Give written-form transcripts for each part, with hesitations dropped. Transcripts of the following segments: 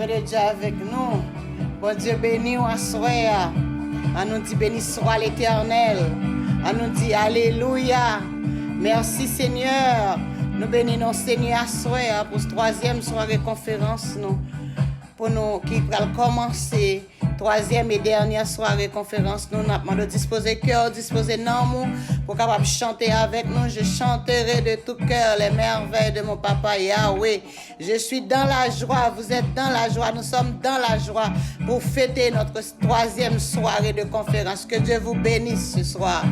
de Dieu avec nous. Bon Dieu béni ou assoya. On nous dit béni soit l'Éternel. On nous dit alléluia. Merci Seigneur. Nous bénissons Seigneur assoya pour ce troisième soirée conférence nous. Pour nous qui va commencer. Troisième et dernière soirée conférence, nous avons de disposer cœur, disposer non, pour capable chanter avec nous. Je chanterai de tout cœur les merveilles de mon papa Yahweh. Je suis dans la joie, vous êtes dans la joie, nous sommes dans la joie pour fêter notre troisième soirée de conférence. Que Dieu vous bénisse ce soir.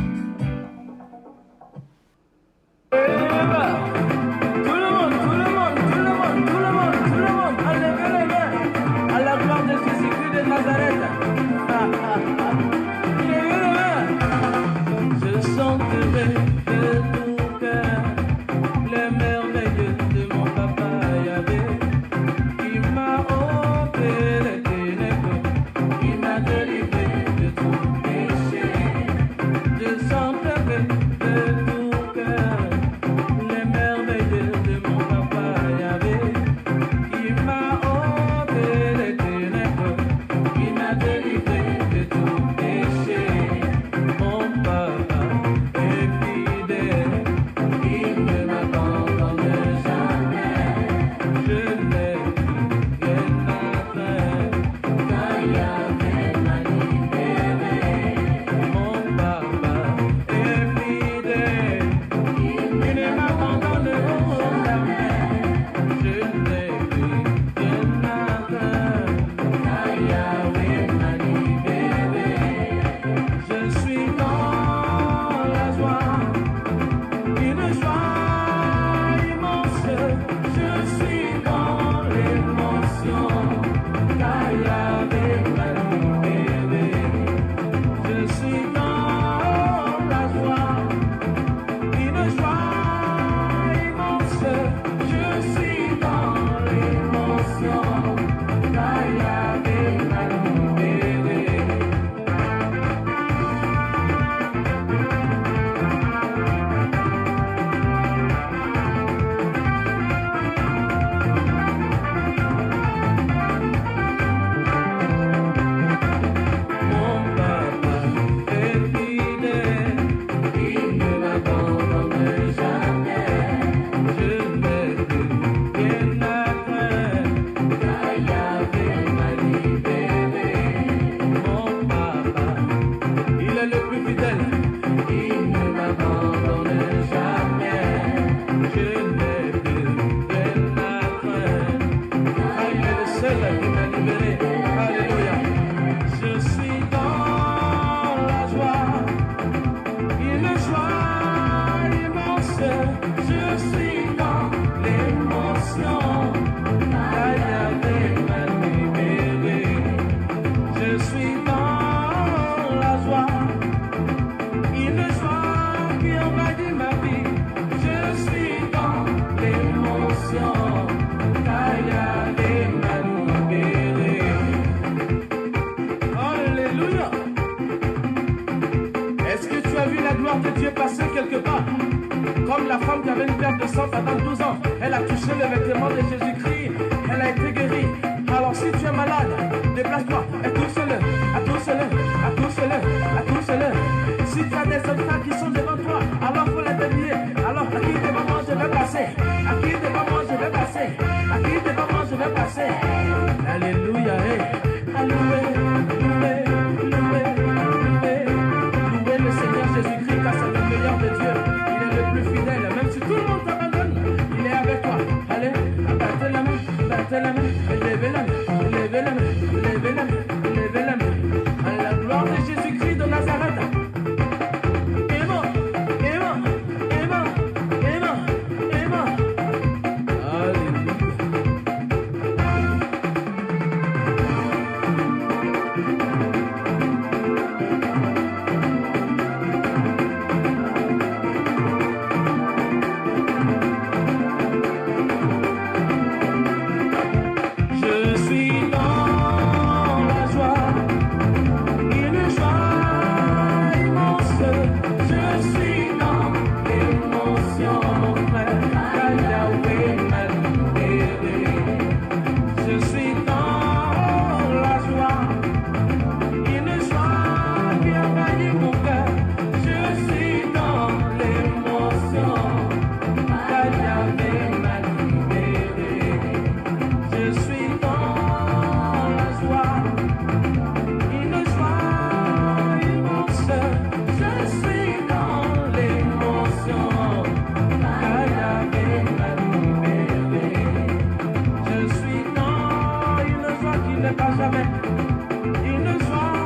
qu'à jamais. Une joie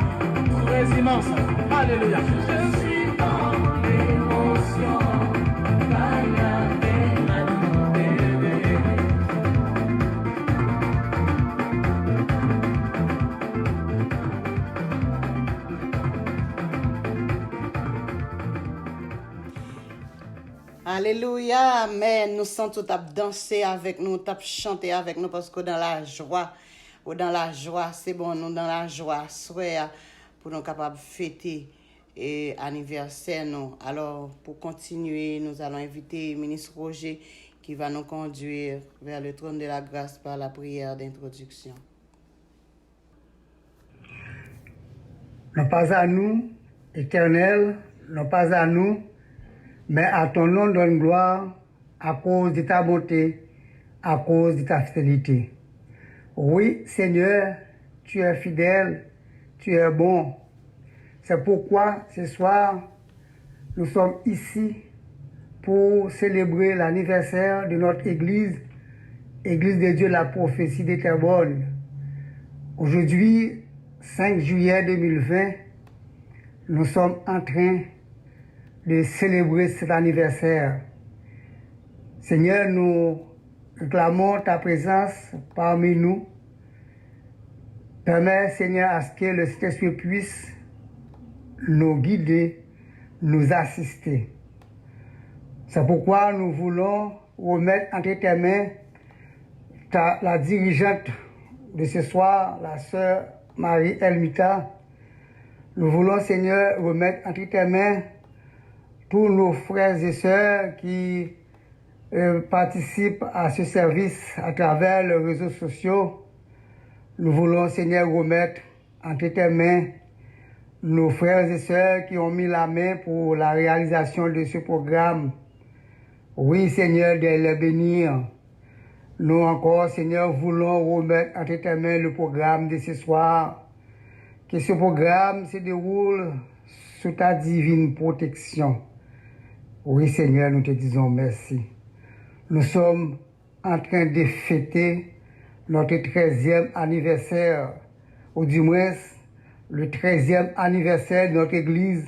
très immense. Alléluia. Je suis dans l'émotion. Alléluia, amen. Nous sommes tous à danser avec nous, à chanter avec nous parce que dans la joie, c'est bon, nous dans la joie, soir, pour nous capables de fêter et anniversaire nous. Alors, pour continuer, nous allons inviter le ministre Roger qui va nous conduire vers le trône de la grâce par la prière d'introduction. Non pas à nous, Éternel, non pas à nous, mais à ton nom donne gloire à cause de ta bonté, à cause de ta fidélité. Oui, Seigneur, tu es fidèle, tu es bon. C'est pourquoi ce soir, nous sommes ici pour célébrer l'anniversaire de notre Église, Église de Dieu, la prophétie de Terrebonne. Aujourd'hui, 5 juillet 2020, nous sommes en train de célébrer cet anniversaire. Seigneur, nous réclamons ta présence parmi nous. Permets, Seigneur, à ce que le Saint-Esprit puisse nous guider, nous assister. C'est pourquoi nous voulons remettre entre tes mains la dirigeante de ce soir, la sœur Marie Elmita. Nous voulons, Seigneur, remettre entre tes mains tous nos frères et sœurs qui participent à ce service à travers les réseaux sociaux. Nous voulons, Seigneur, remettre entre tes mains nos frères et sœurs qui ont mis la main pour la réalisation de ce programme. Oui, Seigneur, de les bénir. Nous encore, Seigneur, voulons remettre entre tes mains le programme de ce soir. Que ce programme se déroule sous ta divine protection. Oui, Seigneur, nous te disons merci. Nous sommes en train de fêter notre 13e anniversaire, ou du moins le 13e anniversaire de notre Église,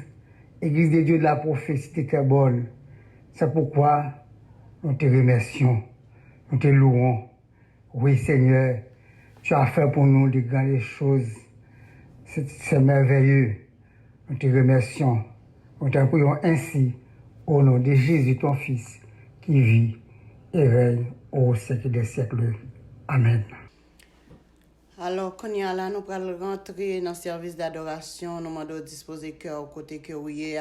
Église de Dieu de la prophétie de Terrebonne. C'est pourquoi nous te remercions, nous te louons. Oui, Seigneur, tu as fait pour nous de grandes choses. C'est merveilleux. Nous te remercions. Nous te prions ainsi au nom de Jésus, ton Fils, qui vit et règne au siècle des siècles. Amen. Alors, quand y a là, nous allons rentrer dans le service d'adoration. Nous demandons de disposer cœur côté que oui,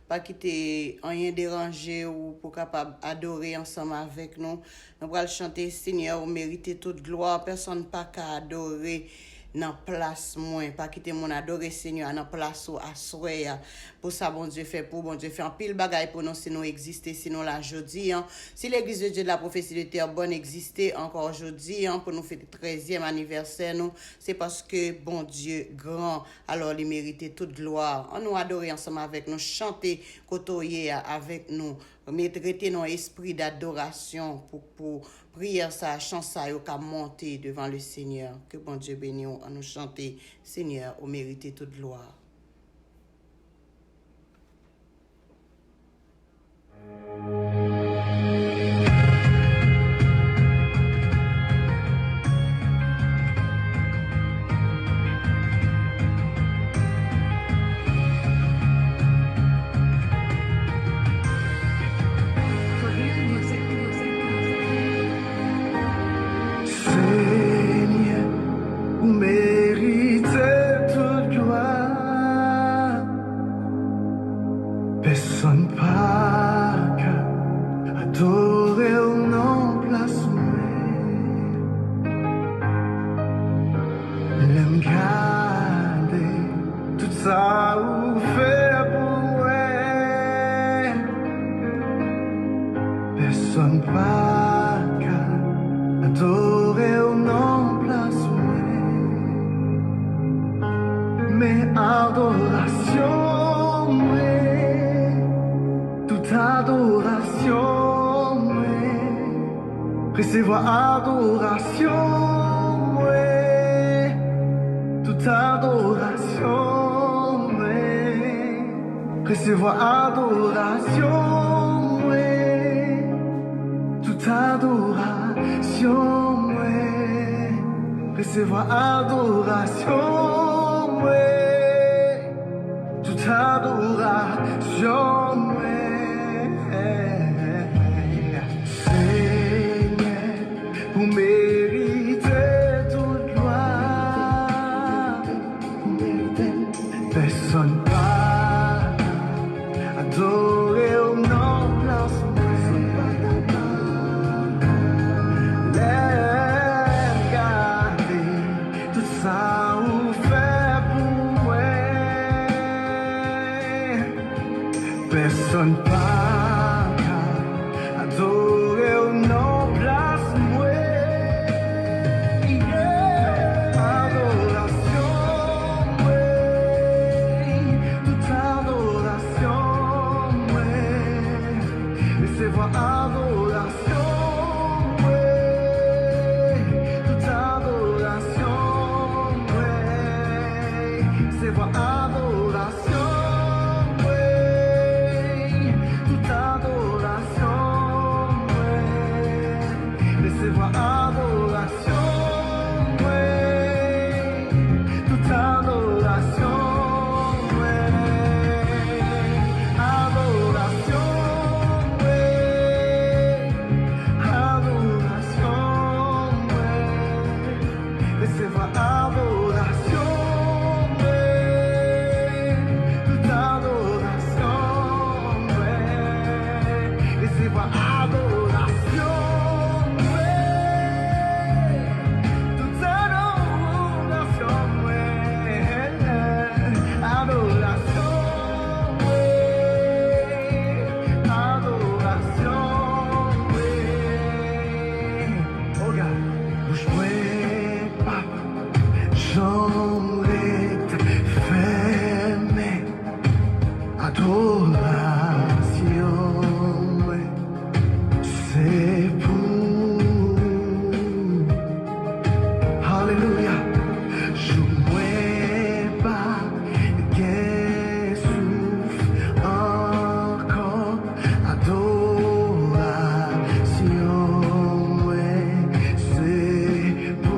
pas quitter rien déranger ou pour capable adorer ensemble avec nous. Nous allons chanter Seigneur, vous méritez toute gloire. Personne pas qu'à adorer dans place moins, pas quitter mon adorer Seigneur dans place ou assoya pour ça bon Dieu fait pour bon Dieu fait en pile bagaille pour nous si nous exister sinon la jeudi si l'église de Dieu de la prophétie de Terrebonne existait encore aujourd'hui pour nous faire le 13e anniversaire nous c'est parce que bon Dieu grand alors il mérite toute gloire on nous adorer ensemble avec nous chanter côtoyer avec nous mettre nos esprit d'adoration pour prière ça chance ça yo ka monter devant le Seigneur que bon Dieu bénisse à nous chanter Seigneur au mérite toute gloire. Recevoir adoration, ouais. adoration, ouais. Recevoir adoration, ouais. Toute adoration, ouais. Recevoir adoration, ouais. Toute adoration, ouais. Seigneur, vous méritez toute gloire. Vous méritez. Personne pas adorer au nom place. Regardez tout ça vous fait pour moi. Personne pas adorer au nom place moi. Adoration, ouais. Toute adoration, ouais. Laissez-moi adoration, ouais. Toute adoration, ouais. Laissez-moi adoration. Laissez-moi adoration, ouais. Toute adoration, ouais. Adoration, ouais. Adoration, ouais. Laissez-moi adoration, ouais. Toute adoration, ouais. Laissez-moi adoration. Adoration, c'est pour. Alléluia. Je ne pas qu'un souffle encore. Adoration, c'est pour.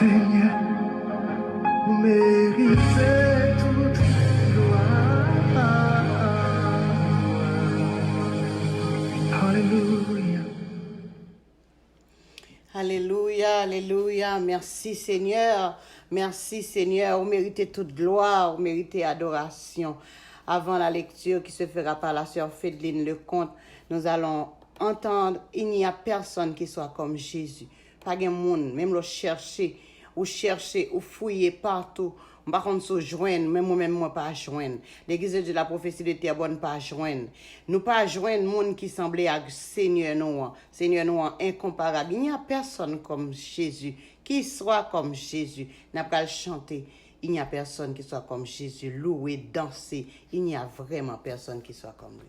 Seigneur, vous méritez toute gloire. Alléluia. Alléluia, alléluia. Merci Seigneur. Merci Seigneur. Vous méritez toute gloire, vous méritez adoration. avant la lecture qui se fera par la sœur Fédeline Lecomte, nous allons entendre, il n'y a personne qui soit comme Jésus. Pas de monde, même le chercher, ou fouiller partout. Par contre, se joindre, même moi pas joindre. L'église de la prophétie de terre bonne pas joindre. Nous pas joindre monde qui semblait à Seigneur nous. Seigneur nous incomparable. Il n'y a personne comme Jésus. Qui soit comme Jésus. N'a pas le chanter. Il n'y a personne qui soit comme Jésus. Louer, danser. Il n'y a vraiment personne qui soit comme lui.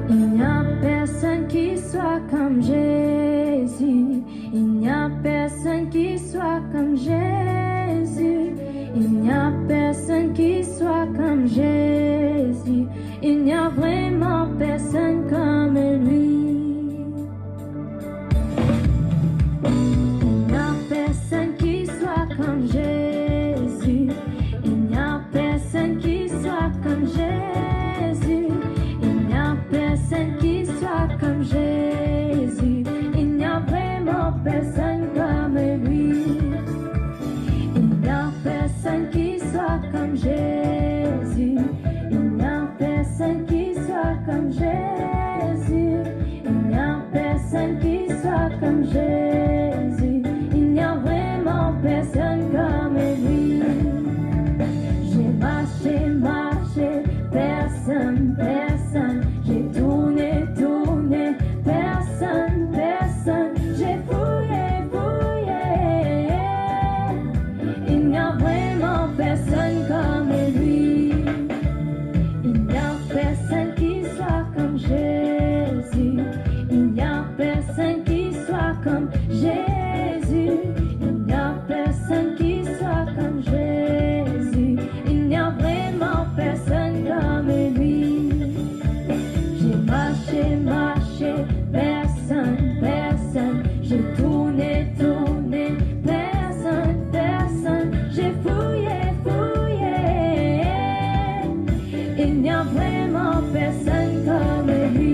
Il n'y a personne qui soit comme Jésus. Il n'y a personne qui soit comme Jésus. Il n'y a personne qui soit comme Jésus. Il n'y a vraiment personne comme lui. Il n'y a personne qui soit comme Jésus. Il n'y a personne qui soit comme Jésus. Il n'y a personne qui soit comme Jésus. Il n'y a vraiment personne comme lui. Il n'y a personne qui soit comme Jésus. Il n'y a personne qui soit comme Jésus. Il n'y a personne qui soit comme Jésus. Il n'y a vraiment personne comme lui. J'ai marché, personne. J'ai tourné, personne. J'ai fouillé. Il n'y a vraiment personne comme lui. Il n'y a personne qui soit comme Jésus. Il n'y a personne qui soit comme Jésus. Il n'y a personne qui soit comme Jésus. Il n'y a vraiment personne comme lui. J'ai marché, personne. J'ai tourné, personne. J'ai fouillé. Il n'y a vraiment personne comme lui.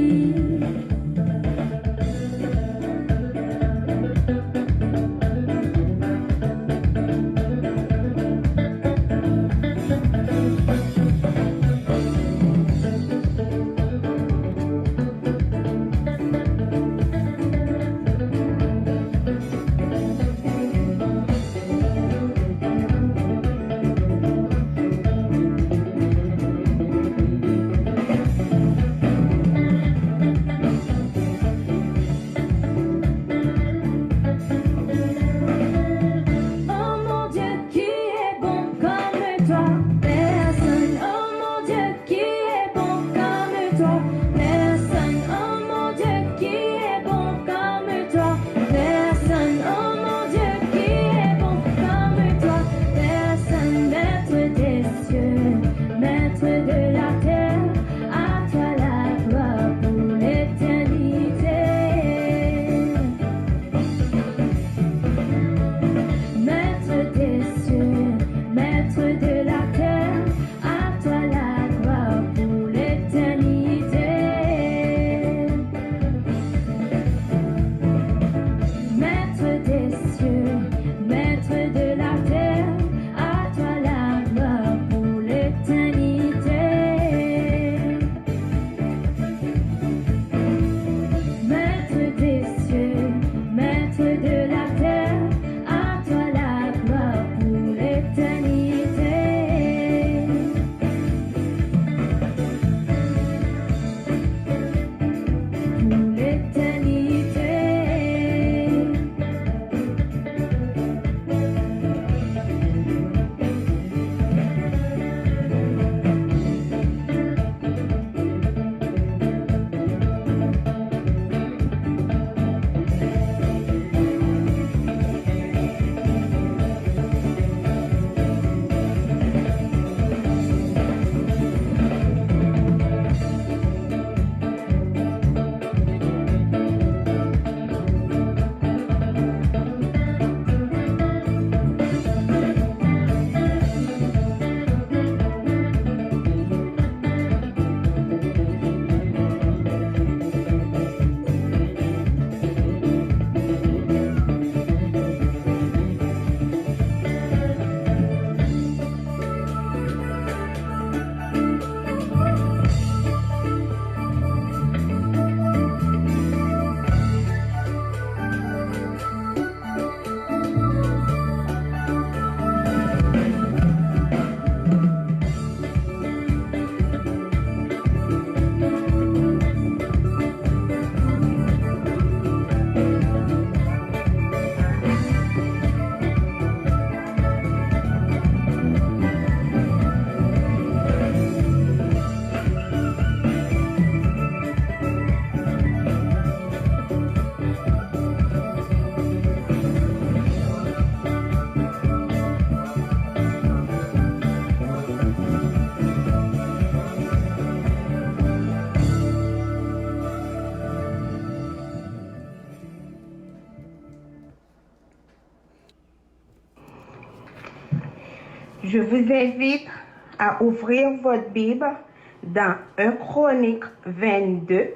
Je vous invite à ouvrir votre Bible dans 1 Chronique 22,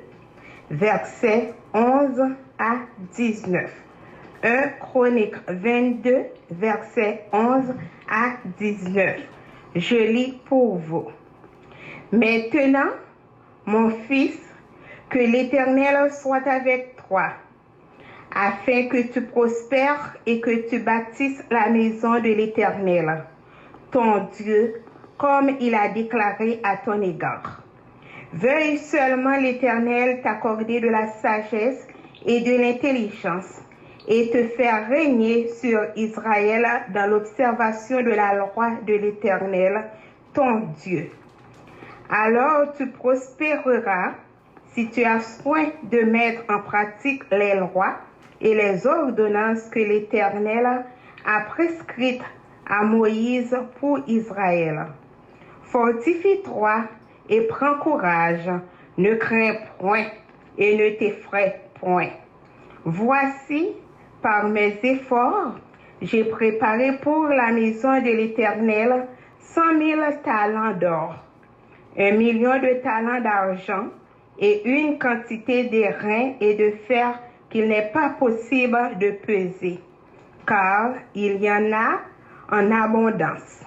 versets 11 à 19. 1 Chronique 22, versets 11 à 19. Je lis pour vous. Maintenant, mon fils, que l'Éternel soit avec toi, afin que tu prospères et que tu bâtisses la maison de l'Éternel, ton Dieu, comme il a déclaré à ton égard. Veuille seulement l'Éternel t'accorder de la sagesse et de l'intelligence et te faire régner sur Israël dans l'observation de la loi de l'Éternel, ton Dieu. Alors tu prospéreras si tu as soin de mettre en pratique les lois et les ordonnances que l'Éternel a prescrites à Moïse pour Israël. Fortifie-toi et prends courage, ne crains point et ne t'effraie point. Voici, par mes efforts, j'ai préparé pour la maison de l'Éternel 100 000 talents d'or, 1 million de talents d'argent et une quantité d'airain et de fer qu'il n'est pas possible de peser, car il y en a en abondance.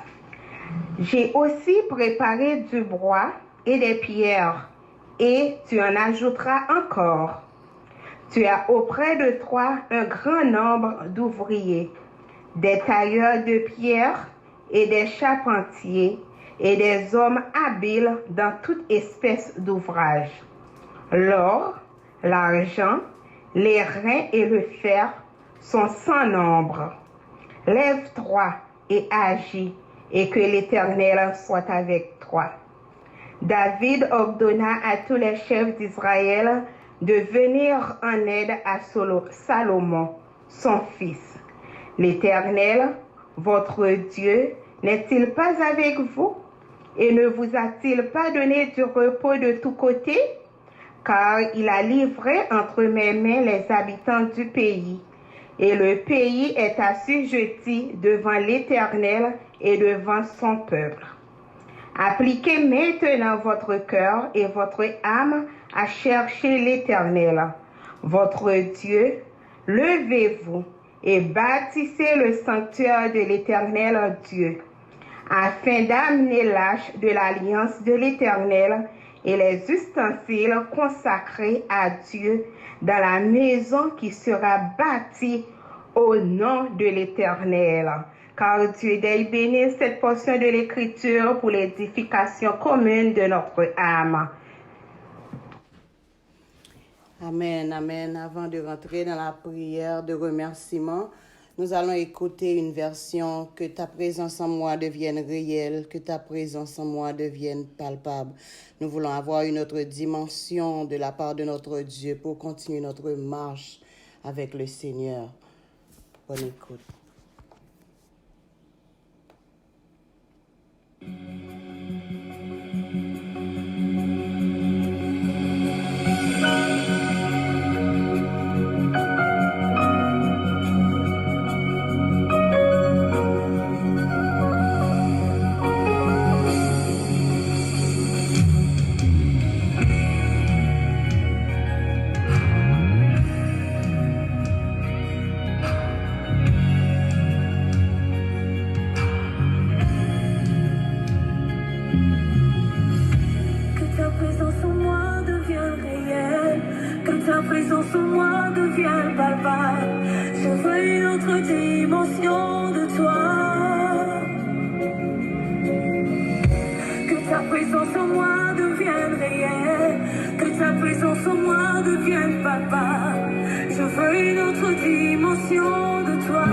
J'ai aussi préparé du bois et des pierres, et tu en ajouteras encore. Tu as auprès de toi un grand nombre d'ouvriers, des tailleurs de pierre et des charpentiers, et des hommes habiles dans toute espèce d'ouvrage. L'or, l'argent, les reins et le fer sont sans nombre. Lève-toi et agis, et que l'Éternel soit avec toi. David ordonna à tous les chefs d'Israël de venir en aide à Salomon, son fils. L'Éternel, votre Dieu, n'est-il pas avec vous? Et ne vous a-t-il pas donné du repos de tous côtés? Car il a livré entre mes mains les habitants du pays. Et le pays est assujetti devant l'Éternel et devant son peuple. Appliquez maintenant votre cœur et votre âme à chercher l'Éternel, votre Dieu. Levez-vous et bâtissez le sanctuaire de l'Éternel Dieu, afin d'amener l'arche de l'alliance de l'Éternel et les ustensiles consacrés à Dieu dans la maison qui sera bâtie au nom de l'Éternel. Car Dieu daigne bénir cette portion de l'Écriture pour l'édification commune de notre âme. Amen, amen. Avant de rentrer dans la prière de remerciement, nous allons écouter une version « Que ta présence en moi devienne réelle, que ta présence en moi devienne palpable ». Nous voulons avoir une autre dimension de la part de notre Dieu pour continuer notre marche avec le Seigneur. Bonne écoute. Ta présence en moi devient palpable. Je veux une autre dimension de toi. Que ta présence en moi devienne réelle. Que ta présence en moi devienne palpable. Je veux une autre dimension de toi.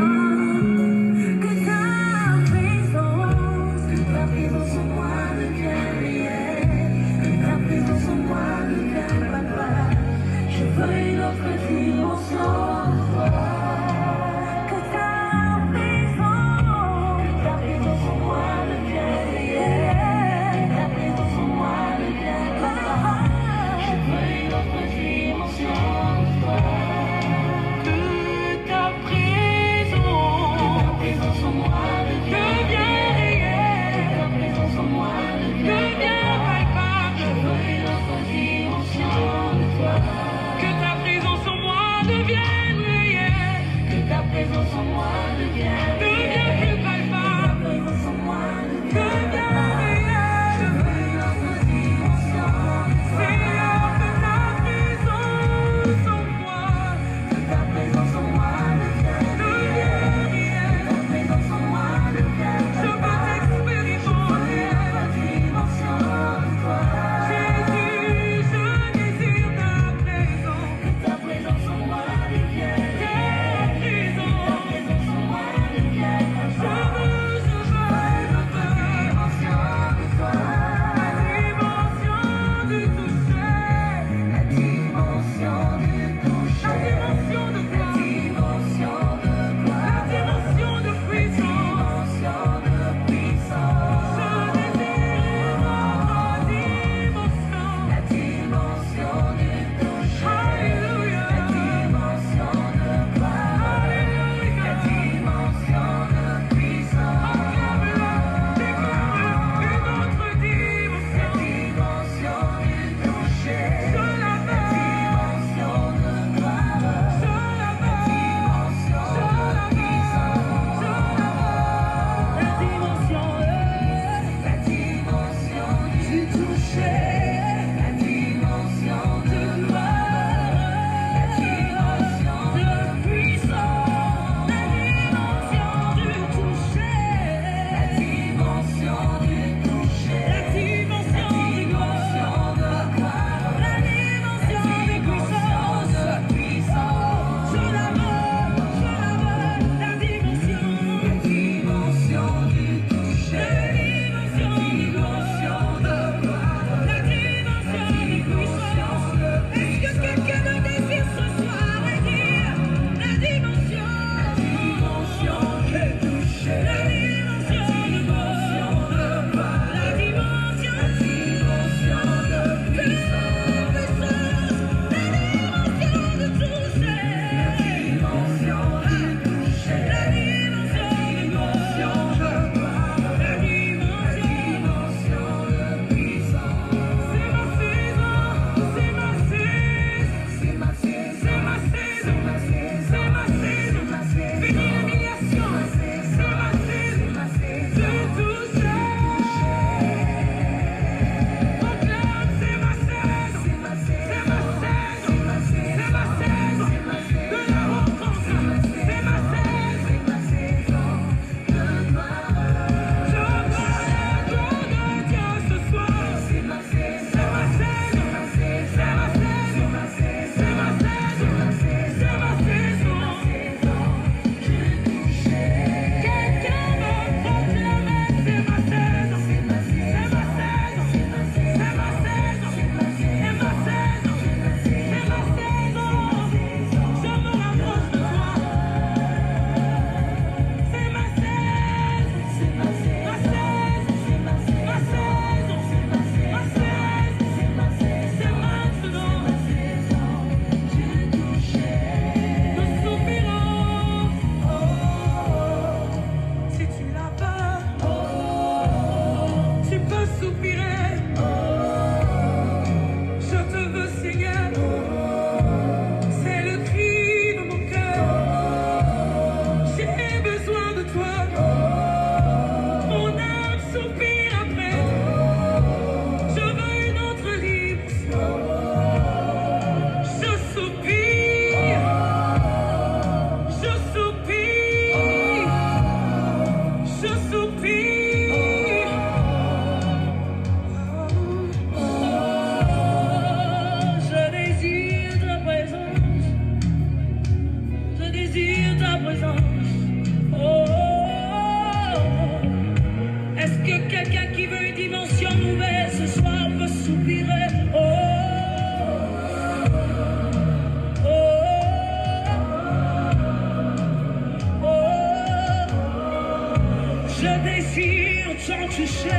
Que ta présence en moi devienne réelle. Que ta présence en moi devienne palpable. Je veux une autre dimension de toi. Que ta présence en moi devienne réelle. Que ta présence en moi devienne palpable. Je veux une autre dimension de toi. Que ta présence toucher.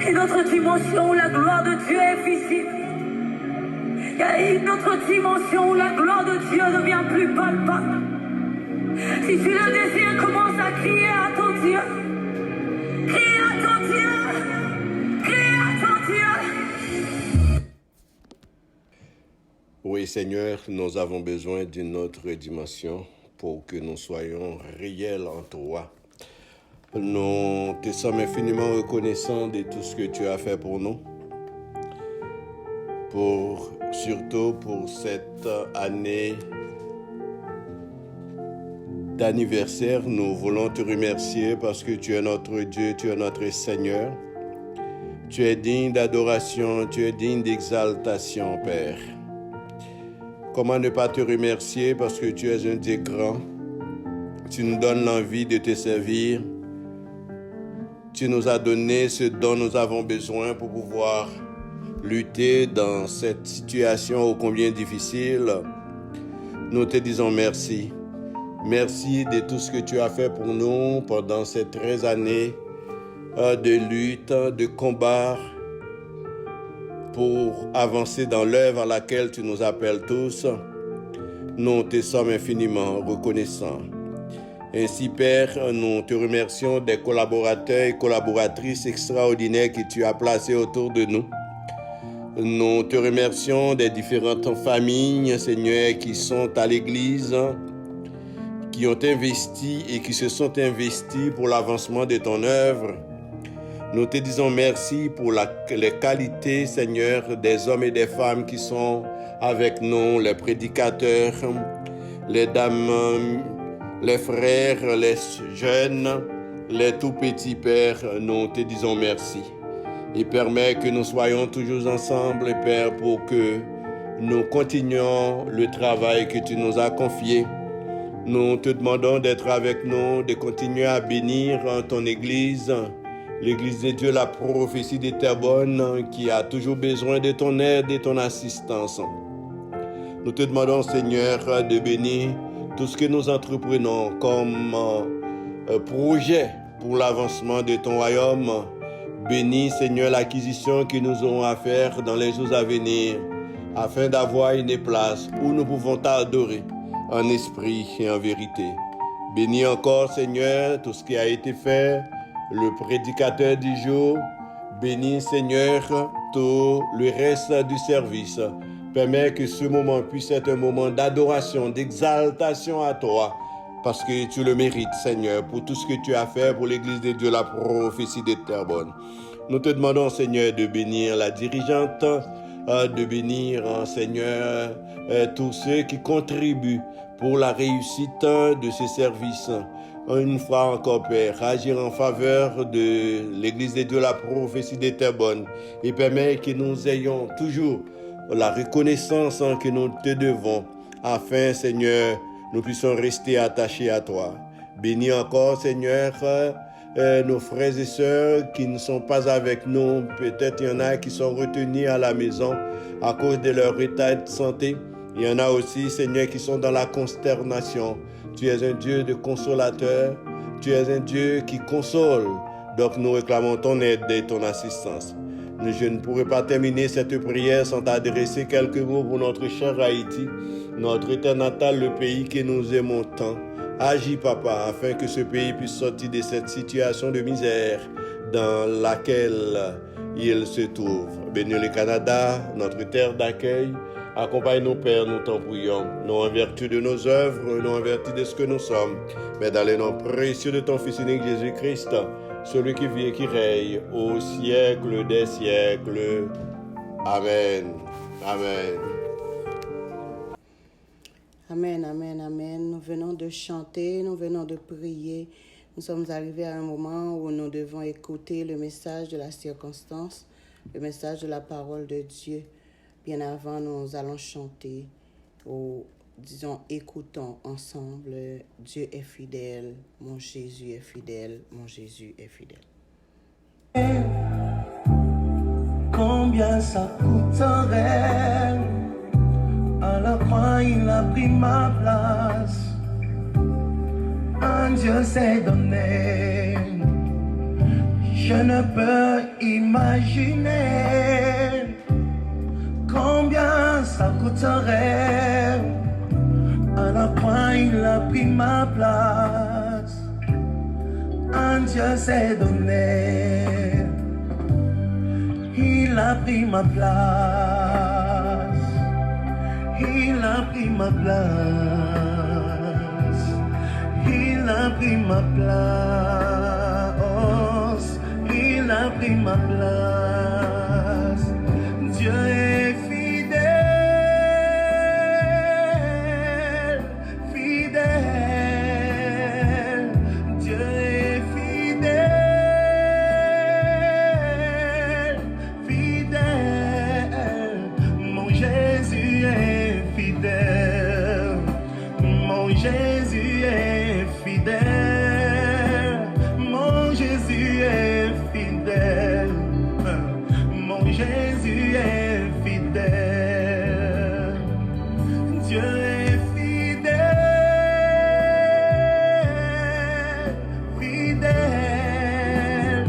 Une autre dimension où la gloire de Dieu est visible. Il y a une autre dimension où la gloire de Dieu devient plus palpable. Si tu le désires, commence à crier à ton Dieu. Crie à ton Dieu. Crie à ton Dieu. Oui, Seigneur, nous avons besoin d'une autre dimension pour que nous soyons réels en toi. Nous te sommes infiniment reconnaissants de tout ce que tu as fait pour nous. Surtout pour cette année d'anniversaire, nous voulons te remercier parce que tu es notre Dieu, tu es notre Seigneur. Tu es digne d'adoration, tu es digne d'exaltation, Père. Comment ne pas te remercier parce que tu es un Dieu grand. Tu nous donnes l'envie de te servir. Tu nous as donné ce dont nous avons besoin pour pouvoir lutter dans cette situation ô combien difficile. Nous te disons merci. Merci de tout ce que tu as fait pour nous pendant ces 13 années de lutte, de combat pour avancer dans l'œuvre à laquelle tu nous appelles tous. Nous te sommes infiniment reconnaissants. Ainsi, Père, nous te remercions des collaborateurs et collaboratrices extraordinaires que tu as placés autour de nous. Nous te remercions des différentes familles, Seigneur, qui sont à l'Église, qui ont investi et qui se sont investis pour l'avancement de ton œuvre. Nous te disons merci pour les qualités, Seigneur, des hommes et des femmes qui sont avec nous, les prédicateurs, les dames, les frères, les jeunes, les tout petits pères. Nous te disons merci. Et permets que nous soyons toujours ensemble, Père, pour que nous continuions le travail que tu nous as confié. Nous te demandons d'être avec nous, de continuer à bénir ton Église, l'Église de Dieu, la prophétie de Terrebonne, qui a toujours besoin de ton aide et de ton assistance. Nous te demandons, Seigneur, de bénir tout ce que nous entreprenons comme projet pour l'avancement de ton royaume. Bénis, Seigneur, l'acquisition que nous aurons à faire dans les jours à venir, afin d'avoir une place où nous pouvons t'adorer en esprit et en vérité. Bénis encore, Seigneur, tout ce qui a été fait, le prédicateur du jour. Bénis, Seigneur, tout le reste du service. Permets que ce moment puisse être un moment d'adoration, d'exaltation à toi, parce que tu le mérites, Seigneur, pour tout ce que tu as fait pour l'Église de Dieu, la prophétie de Terrebonne. Nous te demandons, Seigneur, de bénir la dirigeante, de bénir, Seigneur, tous ceux qui contribuent pour la réussite de ces services. une fois encore, Père, agir en faveur de l'Église de Dieu, la prophétie des terres bonnes, et permet que nous ayons toujours la reconnaissance que nous te devons, afin, Seigneur, nous puissions rester attachés à toi. Bénis encore, Seigneur, nos frères et sœurs qui ne sont pas avec nous. Peut-être il y en a qui sont retenus à la maison à cause de leur état de santé. Il y en a aussi, Seigneur, qui sont dans la consternation. Tu es un Dieu de consolateur. Tu es un Dieu qui console. Donc nous réclamons ton aide et ton assistance. Je ne pourrais pas terminer cette prière sans t'adresser quelques mots pour notre cher Haïti, notre terre natale, le pays que nous aimons tant. Agis, Papa, afin que ce pays puisse sortir de cette situation de misère dans laquelle il se trouve. Bénis le Canada, notre terre d'accueil. Accompagne-nous, Père, nous t'en prions, non en vertu de nos œuvres, non en vertu de ce que nous sommes, mais dans les noms précieux de ton Fils unique Jésus-Christ, celui qui vit et qui règne au siècle des siècles. Amen. Amen. Amen, amen, amen. Nous venons de chanter, nous venons de prier. Nous sommes arrivés à un moment où nous devons écouter le message de la circonstance, le message de la parole de Dieu. Bien avant, nous allons chanter, ou disons, écoutons ensemble, Dieu est fidèle, mon Jésus est fidèle, mon Jésus est fidèle. Combien ça coûterait? À la croix, il a pris ma place. Un Dieu s'est donné. Je ne peux imaginer combien ça coûterait. À la croix, il a pris ma place. Un Dieu s'est donné. Il a pris ma place. Il a pris ma place. Il a pris ma place. Il a pris ma place. Dieu est fidèle, fidèle. Dieu est fidèle, fidèle. Mon Jésus est fidèle. Mon Jésus est fidèle. Mon Jésus est fidèle. Mon Jésus est fidèle. Dieu est fidèle, fidèle.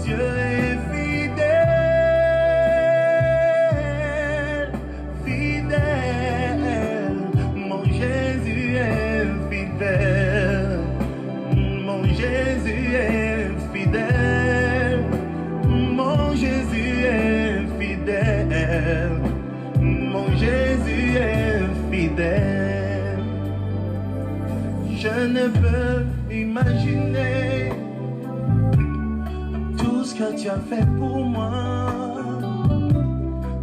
Dieu est fidèle, fidèle. Mon Jésus est fidèle. Mon Jésus est fidèle. Mon Jésus est fidèle. Mon Jésus est fidèle. Je ne peux imaginer tout ce que tu as fait pour moi.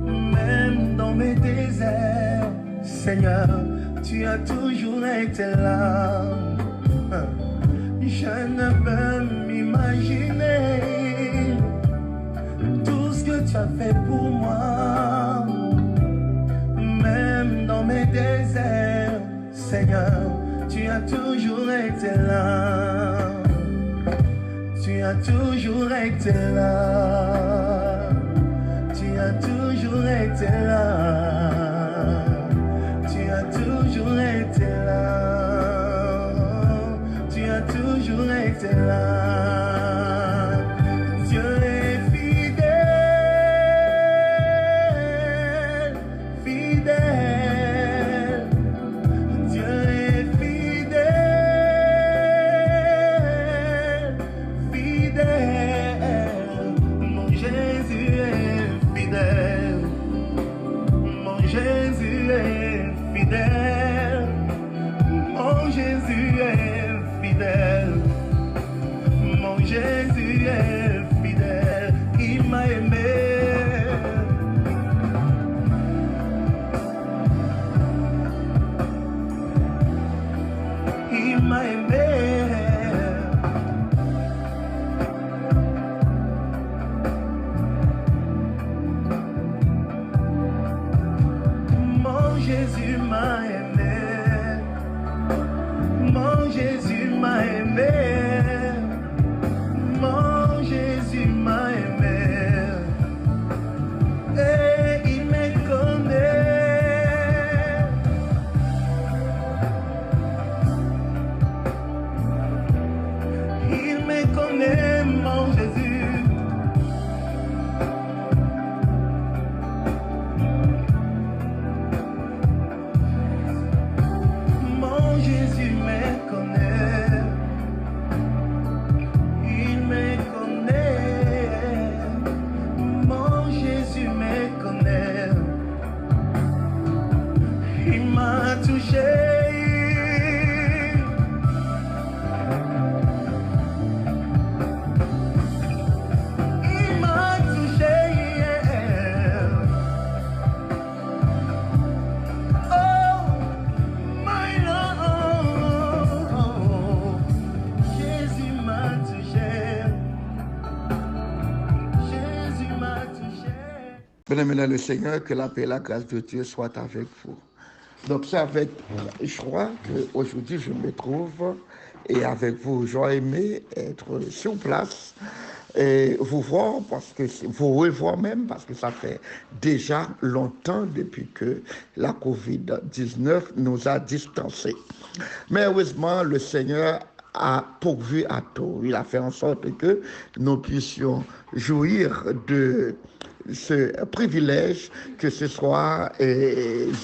Même dans mes déserts, Seigneur, tu as toujours été là. Je ne peux m'imaginer tout ce que tu as fait pour moi. Même dans mes déserts, Seigneur, tu as toujours été là. Tu as toujours été là. Tu as toujours été là. Tu as toujours été là. Tu as toujours été là. Dieu est fidèle, fidèle. Dieu est fidèle, fidèle. Mon Jésus est fidèle. m'a aimé. Mon Jésus m'a aimé. Mon Jésus m'a aimé. Et il me connaît. Il me connaît, mon Jésus. Mon Jésus me connaît. Il me connaît. Mon Jésus me connaît. Il m'a touché. Il m'a touché. Oh, my Lord. Jésus m'a touché. Jésus m'a touché. Bien-aimés dans le Seigneur, que la paix et la grâce de Dieu soient avec vous. Donc c'est avec joie qu'aujourd'hui je me trouve et avec vous. J'aurais aimé être sur place et vous voir, parce que vous revoir même, parce que ça fait déjà longtemps depuis que la COVID-19 nous a distancés. Mais heureusement, le Seigneur a pourvu à tout. Il a fait en sorte que nous puissions jouir de ce privilège, que ce soit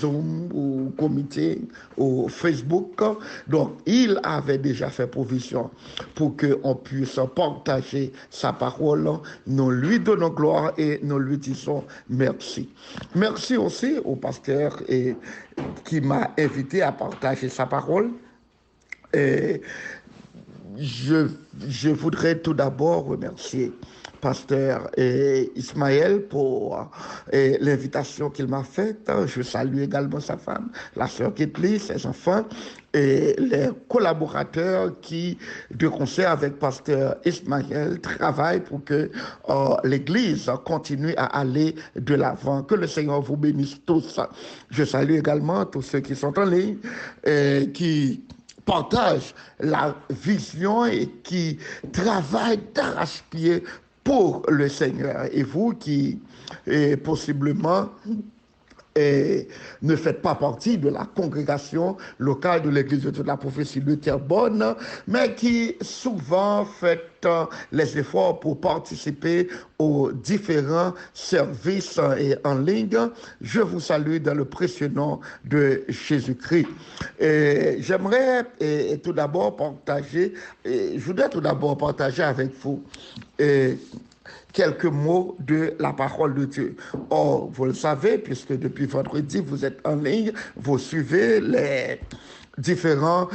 Zoom ou comité ou Facebook. Donc, il avait déjà fait provision pour qu'on puisse partager sa parole. Nous lui donnons gloire et nous lui disons merci. Merci aussi au pasteur qui m'a invité à partager sa parole. Et je voudrais tout d'abord remercier pasteur Ismaël pour l'invitation qu'il m'a faite. Je salue également sa femme, la sœur Ketli, ses enfants et les collaborateurs qui, de concert avec pasteur Ismaël, travaillent pour que l'Église continue à aller de l'avant. Que le Seigneur vous bénisse tous. Je salue également tous ceux qui sont en ligne qui partagent la vision et qui travaillent d'arrache-pied pour le Seigneur. Et vous qui, possiblement, ne faites pas partie de la congrégation locale de l'Église de la prophétie de Terrebonne, mais qui souvent faites les efforts pour participer aux différents services en ligne, je vous salue dans le précieux nom de Jésus-Christ. J'aimerais tout d'abord partager, je voudrais tout d'abord partager avec vous quelques mots de la parole de Dieu. Or, vous le savez, puisque depuis vendredi, vous êtes en ligne, vous suivez les différents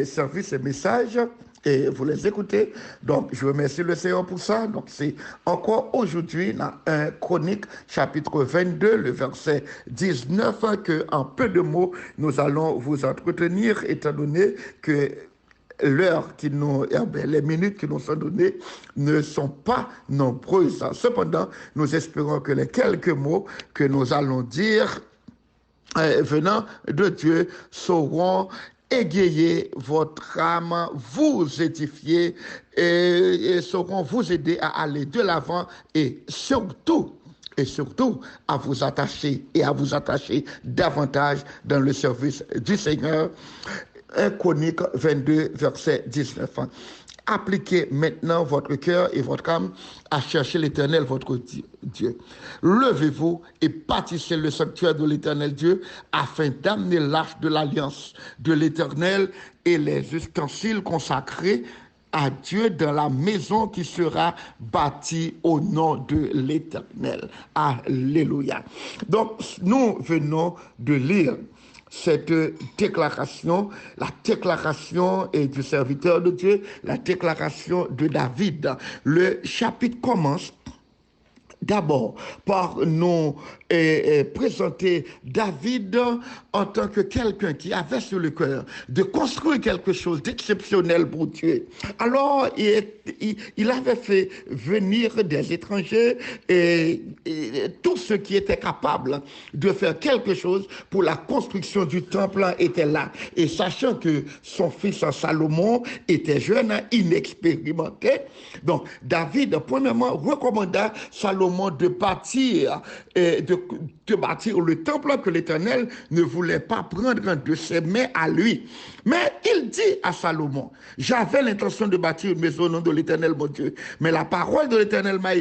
services et messages et vous les écoutez. Donc, je remercie le Seigneur pour ça. Donc, c'est encore aujourd'hui dans 1 Chronique, chapitre 22, le verset 19, que en peu de mots, nous allons vous entretenir, étant donné que l'heure qui nous, les minutes qui nous sont données ne sont pas nombreuses. Cependant, nous espérons que les quelques mots que nous allons dire venant de Dieu sauront égayer votre âme, vous édifier et sauront vous aider à aller de l'avant et surtout à vous attacher davantage dans le service du Seigneur. 1 Chronique 22, verset 19. Appliquez maintenant votre cœur et votre âme à chercher l'Éternel, votre Dieu. Levez-vous et bâtissez le sanctuaire de l'Éternel Dieu afin d'amener l'arche de l'alliance de l'Éternel et les ustensiles consacrés à Dieu dans la maison qui sera bâtie au nom de l'Éternel. Alléluia. Donc, nous venons de lire cette déclaration, la déclaration du serviteur de Dieu, la déclaration de David. Le chapitre commence d'abord par nous présenté David en tant que quelqu'un qui avait sur le cœur de construire quelque chose d'exceptionnel pour Dieu. Alors, il avait fait venir des étrangers et tous ceux qui étaient capables de faire quelque chose pour la construction du temple étaient là. Et sachant que son fils Salomon était jeune, inexpérimenté, donc David, premièrement, recommanda Salomon de bâtir le temple que l'Éternel ne voulait pas prendre de ses mains à lui. Mais il dit à Salomon, j'avais l'intention de bâtir une maison au nom de l'Éternel mon Dieu, mais la parole de l'Éternel m'a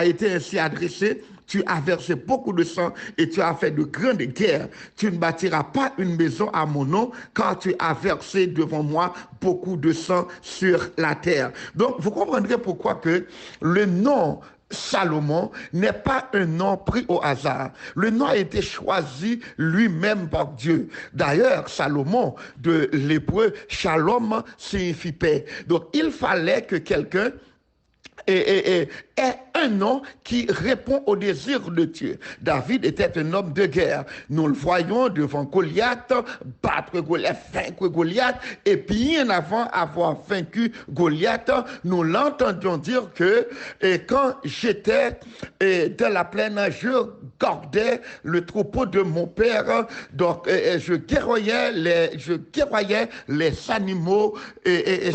été ainsi adressée. Tu as versé beaucoup de sang et tu as fait de grandes guerres. Tu ne bâtiras pas une maison à mon nom, car tu as versé devant moi beaucoup de sang sur la terre. Donc, vous comprendrez pourquoi que le nom Salomon n'est pas un nom pris au hasard. Le nom a été choisi lui-même par Dieu. D'ailleurs, Salomon, de l'hébreu, shalom signifie paix. Donc, il fallait que quelqu'un ait un nom qui répond au désir de Dieu. David était un homme de guerre. Nous le voyons devant Goliath, battre Goliath, vaincre Goliath, et bien avant avoir vaincu Goliath, nous l'entendions dire que quand j'étais dans la plaine, je gardais le troupeau de mon père, donc je guerroyais les animaux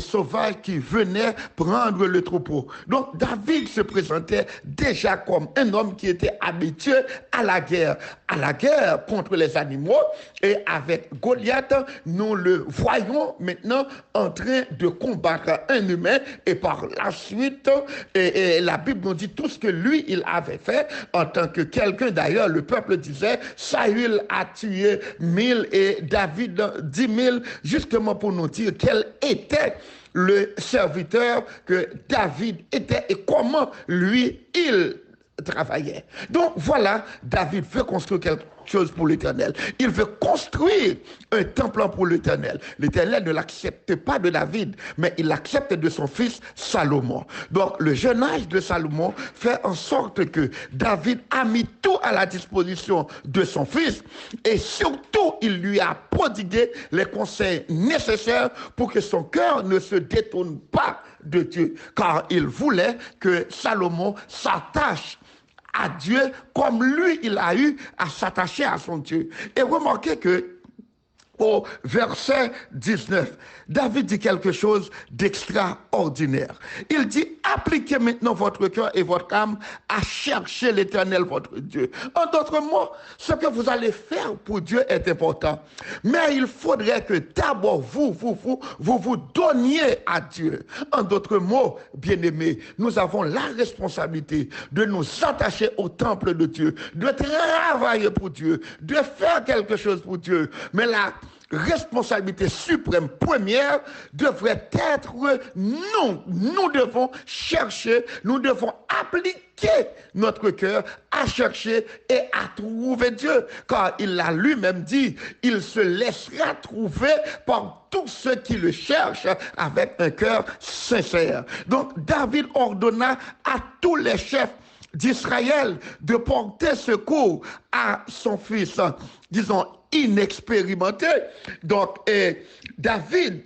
sauvages qui venaient prendre le troupeau. Donc David se présentait déjà comme un homme qui était habitué à la guerre contre les animaux. Et avec Goliath, nous le voyons maintenant en train de combattre un humain. Et par la suite, la Bible nous dit tout ce que lui, il avait fait en tant que quelqu'un. D'ailleurs, le peuple disait, Saül a tué 1000 et David 10 000, justement pour nous dire quel était le serviteur que David était et comment lui, il travaillait. Donc voilà, David veut construire quelque chose pour l'Éternel. Il veut construire un temple pour l'Éternel. L'Éternel ne l'accepte pas de David, mais il l'accepte de son fils Salomon. Donc le jeune âge de Salomon fait en sorte que David a mis tout à la disposition de son fils et surtout il lui a prodigué les conseils nécessaires pour que son cœur ne se détourne pas de Dieu, car il voulait que Salomon s'attache à Dieu comme lui, il a eu à s'attacher à son Dieu. Et remarquez que au verset 19, David dit quelque chose d'extraordinaire. Il dit, appliquez maintenant votre cœur et votre âme à chercher l'Éternel, votre Dieu. En d'autres mots, ce que vous allez faire pour Dieu est important. Mais il faudrait que d'abord vous donniez à Dieu. En d'autres mots, bien-aimés, nous avons la responsabilité de nous attacher au temple de Dieu, de travailler pour Dieu, de faire quelque chose pour Dieu. Mais la responsabilité suprême première devrait être nous devons chercher, nous devons appliquer notre cœur à chercher et à trouver Dieu, car il l'a lui-même dit, il se laissera trouver par tous ceux qui le cherchent avec un cœur sincère. Donc David ordonna à tous les chefs d'Israël de porter secours à son fils, disons, inexpérimenté. Donc, David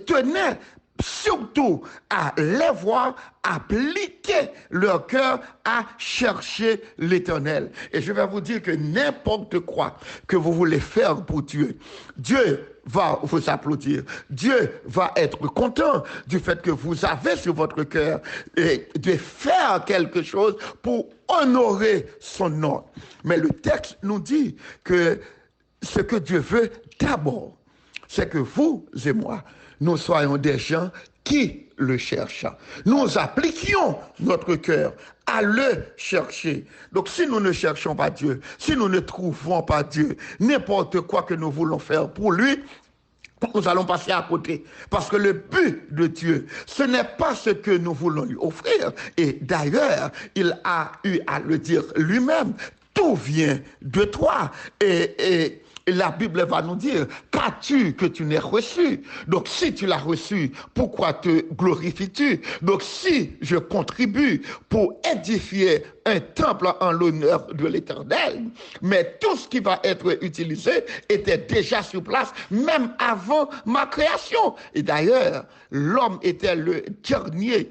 tenait surtout à les voir appliquer leur cœur à chercher l'Éternel. Et je vais vous dire que n'importe quoi que vous voulez faire pour Dieu, Dieu va vous applaudir. Dieu va être content du fait que vous avez sur votre cœur de faire quelque chose pour honorer son nom. Mais le texte nous dit que ce que Dieu veut d'abord, c'est que vous et moi, nous soyons des gens qui le cherchent. Nous appliquions notre cœur à le chercher. Donc si nous ne cherchons pas Dieu, si nous ne trouvons pas Dieu, n'importe quoi que nous voulons faire pour lui, nous allons passer à côté. Parce que le but de Dieu, ce n'est pas ce que nous voulons lui offrir. Et d'ailleurs, il a eu à le dire lui-même. Tout vient de toi. Et la Bible va nous dire, qu'as-tu que tu n'aies reçu? Donc si tu l'as reçu, pourquoi te glorifies-tu? Donc si je contribue pour édifier un temple en l'honneur de l'Éternel, mais tout ce qui va être utilisé était déjà sur place, même avant ma création. Et d'ailleurs, l'homme était le dernier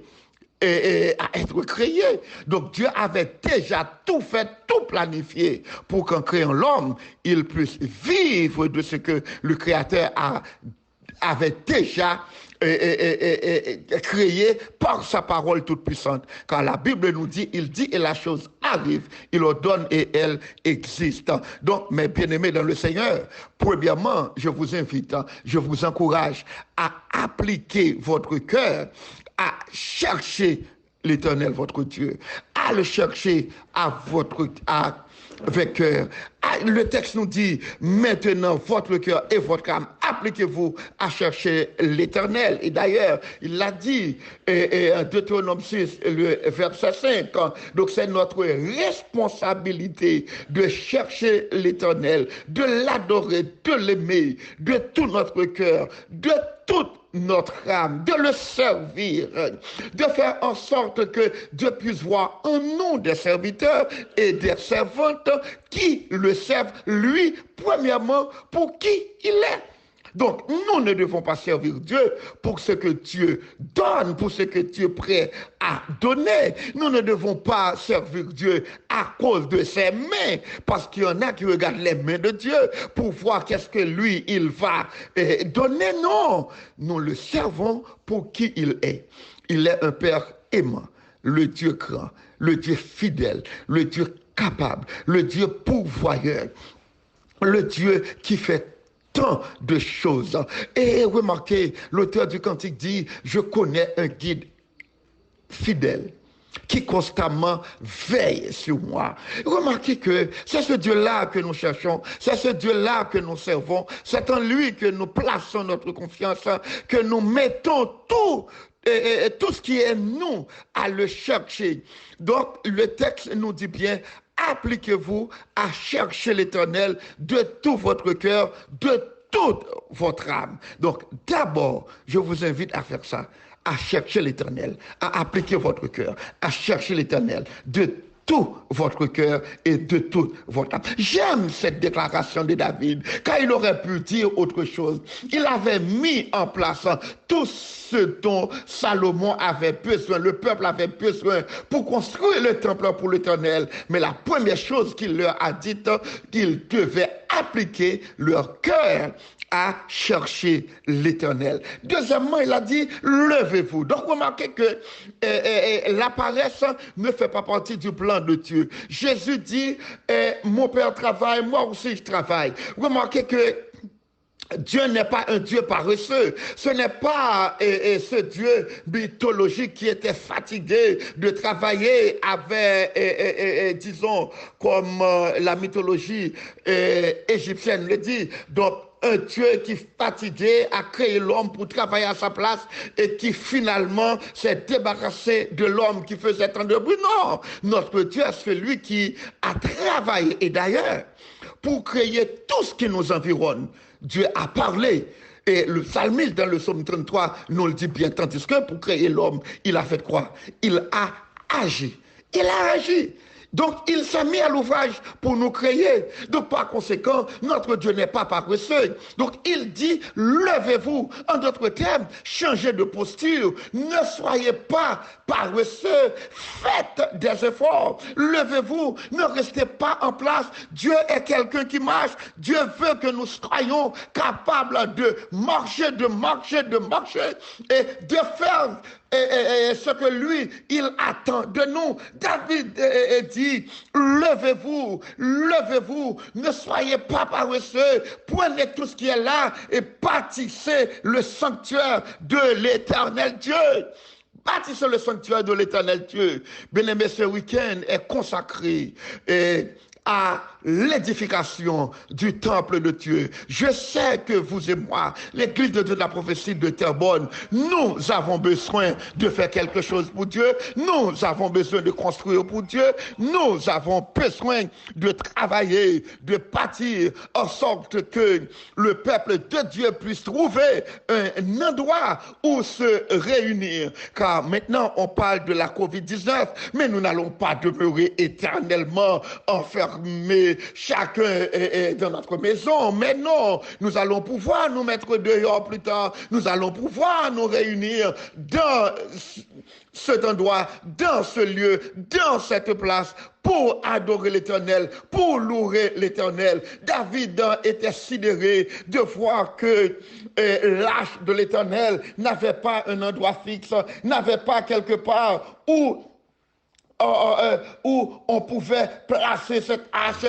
à être créé. Donc Dieu avait déjà tout fait, tout planifié pour qu'en créant l'homme, il puisse vivre de ce que le Créateur avait déjà créé par sa parole toute puissante. Quand la Bible nous dit, il dit et la chose arrive, il ordonne et elle existe. Donc, mes bien-aimés dans le Seigneur, premièrement, je vous invite, je vous encourage à appliquer votre cœur, à chercher l'Éternel, votre Dieu, à le chercher avec cœur. Le texte nous dit, maintenant, votre cœur et votre âme, appliquez-vous à chercher l'Éternel. Et d'ailleurs, il l'a dit, en Deutéronome 6, le verset 5. Donc, c'est notre responsabilité de chercher l'Éternel, de l'adorer, de l'aimer, de tout notre cœur, de toute notre âme, de le servir, de faire en sorte que Dieu puisse voir en nous des serviteurs et des servantes qui le servent, lui, premièrement, pour qui il est. Donc, nous ne devons pas servir Dieu pour ce que Dieu donne, pour ce que Dieu est prêt à donner. Nous ne devons pas servir Dieu à cause de ses mains, parce qu'il y en a qui regardent les mains de Dieu pour voir qu'est-ce que lui, il va donner. Non, nous le servons pour qui il est. Il est un Père aimant, le Dieu grand, le Dieu fidèle, le Dieu capable, le Dieu pourvoyeur, le Dieu qui fait tant de choses. Et remarquez, l'auteur du cantique dit, je connais un guide fidèle qui constamment veille sur moi. Remarquez que c'est ce Dieu-là que nous cherchons, c'est ce Dieu-là que nous servons, c'est en lui que nous plaçons notre confiance, que nous mettons tout ce qui est nous à le chercher. Donc, le texte nous dit bien, appliquez-vous à chercher l'Éternel de tout votre cœur, de toute votre âme. Donc, d'abord, je vous invite à faire ça, à chercher l'Éternel, à appliquer votre cœur, à chercher l'Éternel de tout votre cœur et de toute votre âme. J'aime cette déclaration de David, car il aurait pu dire autre chose. Il avait mis en place tout ce dont Salomon avait besoin, le peuple avait besoin pour construire le temple pour l'Éternel. Mais la première chose qu'il leur a dit, qu'ils devaient appliquer leur cœur à chercher l'Éternel. Deuxièmement, il a dit, levez-vous. Donc, remarquez que la paresse ne fait pas partie du plan de Dieu. Jésus dit, mon Père travaille, moi aussi je travaille. Remarquez que Dieu n'est pas un Dieu paresseux. Ce n'est pas ce Dieu mythologique qui était fatigué de travailler avec, disons, comme la mythologie égyptienne le dit. Donc, un Dieu qui fatigué a créé l'homme pour travailler à sa place et qui finalement s'est débarrassé de l'homme qui faisait tant de bruit. Non, notre Dieu est celui qui a travaillé. Et d'ailleurs, pour créer tout ce qui nous environne, Dieu a parlé. Et le psalmiste dans le psaume 33 nous le dit bien, tandis que pour créer l'homme, il a fait quoi? Il a agi. Il a agi. Donc, il s'est mis à l'ouvrage pour nous créer. Donc, par conséquent, notre Dieu n'est pas paresseux. Donc, il dit, levez-vous. En d'autres termes, changez de posture. Ne soyez pas paresseux. Faites des efforts. Levez-vous. Ne restez pas en place. Dieu est quelqu'un qui marche. Dieu veut que nous soyons capables de marcher et de faire ce que lui, il attend de nous. David dit, levez-vous, ne soyez pas paresseux, prenez tout ce qui est là et bâtissez le sanctuaire de l'Éternel Dieu. Bâtissez le sanctuaire de l'Éternel Dieu. Bien-aimé, ce week-end est consacré à l'édification du temple de Dieu. Je sais que vous et moi, l'église de Dieu de la prophétie de Terrebonne, nous avons besoin de faire quelque chose pour Dieu. Nous avons besoin de construire pour Dieu. Nous avons besoin de travailler, de bâtir en sorte que le peuple de Dieu puisse trouver un endroit où se réunir. Car maintenant, on parle de la COVID-19, mais nous n'allons pas demeurer éternellement enfermés, chacun dans notre maison. Mais non, nous allons pouvoir nous mettre dehors plus tard. Nous allons pouvoir nous réunir dans cet endroit, dans ce lieu, dans cette place, pour adorer l'Éternel, pour louer l'Éternel. David était sidéré de voir que l'arche de l'Éternel n'avait pas un endroit fixe, n'avait pas quelque part où on pouvait placer cette arche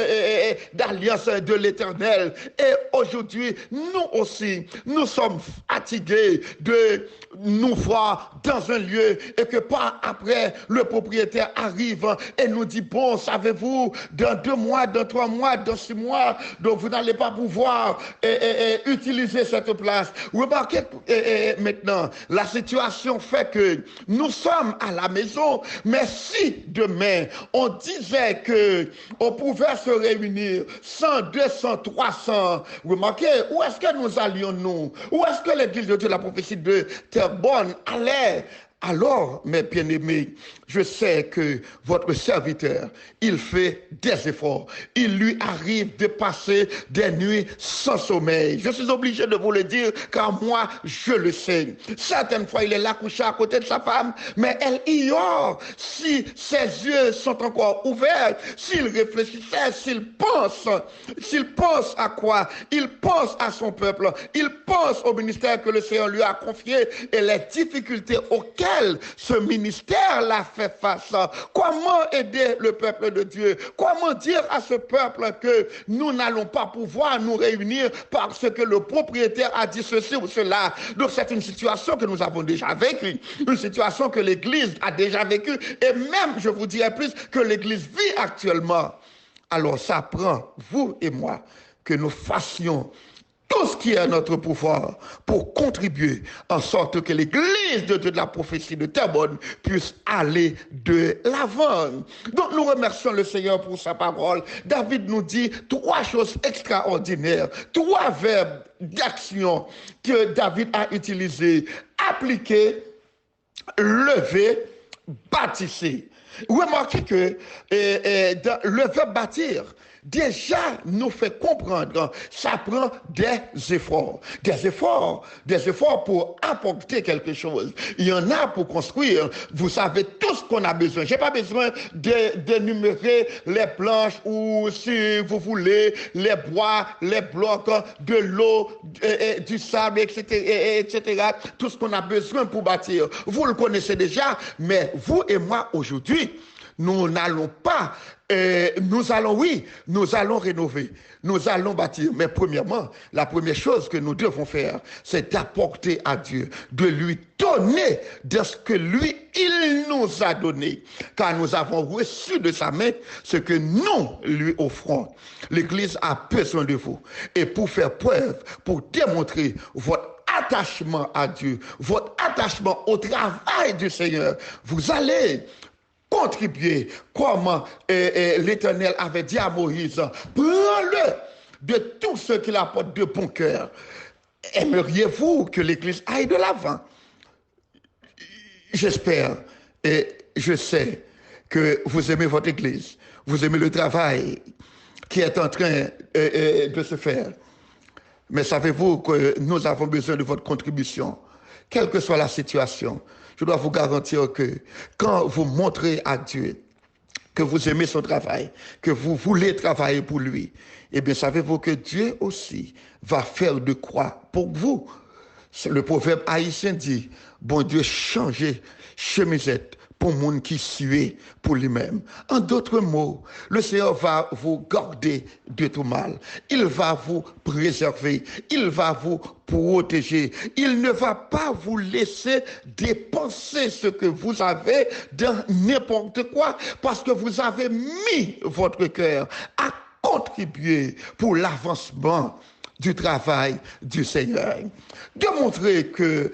d'alliance de l'Éternel. Et aujourd'hui, nous aussi, nous sommes fatigués de nous voir dans un lieu et que par après, le propriétaire arrive et nous dit, bon, savez-vous, dans 2 mois, dans 3 mois, dans 6 mois, donc vous n'allez pas pouvoir utiliser cette place. Remarquez maintenant, la situation fait que nous sommes à la maison, mais si demain, on disait que on pouvait se réunir 100, 200, 300. Remarquez, où est-ce que nous allions nous? Où est-ce que l'église de Dieu, la prophétie de Terrebonne allait? Alors, mes bien-aimés, je sais que votre serviteur, il fait des efforts. Il lui arrive de passer des nuits sans sommeil. Je suis obligé de vous le dire, car moi, je le sais. Certaines fois, il est là couché à côté de sa femme, mais elle ignore si ses yeux sont encore ouverts, s'il réfléchissait, s'il pense à quoi? Il pense à son peuple. Il pense au ministère que le Seigneur lui a confié et les difficultés auxquelles ce ministère l'a fait face. Comment aider le peuple de Dieu? Comment dire à ce peuple que nous n'allons pas pouvoir nous réunir parce que le propriétaire a dit ceci ou cela? Donc c'est une situation que nous avons déjà vécue, une situation que l'Église a déjà vécue et même, je vous dirais plus, que l'Église vit actuellement. Alors ça prend, vous et moi, que nous fassions tout ce qui est à notre pouvoir pour contribuer en sorte que l'église de Dieu de la prophétie de Terrebonne puisse aller de l'avant. Donc nous remercions le Seigneur pour sa parole. David nous dit 3 choses extraordinaires, 3 verbes d'action que David a utilisés: appliquer, lever, bâtisser. Remarquez que le verbe bâtir déjà nous fait comprendre, ça prend des efforts pour apporter quelque chose. Il y en a pour construire. Vous savez tout ce qu'on a besoin. J'ai pas besoin d'énumérer les planches ou, si vous voulez, les bois, les blocs, de l'eau, du sable, etc. Tout ce qu'on a besoin pour bâtir. Vous le connaissez déjà, mais vous et moi aujourd'hui, nous n'allons pas, nous allons rénover, nous allons bâtir. Mais premièrement, la première chose que nous devons faire, c'est d'apporter à Dieu, de lui donner de ce que lui, il nous a donné. Car nous avons reçu de sa main ce que nous lui offrons. L'Église a besoin de vous. Et pour faire preuve, pour démontrer votre attachement à Dieu, votre attachement au travail du Seigneur, vous allez contribuer comme l'Éternel avait dit à Moïse: prends-le de tout ce qu'il apporte de bon cœur. Aimeriez-vous que l'Église aille de l'avant? J'espère et je sais que vous aimez votre Église, vous aimez le travail qui est en train de se faire. Mais savez-vous que nous avons besoin de votre contribution, quelle que soit la situation. Je dois vous garantir que quand vous montrez à Dieu que vous aimez son travail, que vous voulez travailler pour lui, eh bien, savez-vous que Dieu aussi va faire de quoi pour vous? Le proverbe haïtien dit: bon Dieu, changez chemisette pour monde qui suit pour lui-même. En d'autres mots, le Seigneur va vous garder de tout mal. Il va vous préserver. Il va vous protéger. Il ne va pas vous laisser dépenser ce que vous avez dans n'importe quoi parce que vous avez mis votre cœur à contribuer pour l'avancement du travail du Seigneur. Démontrez que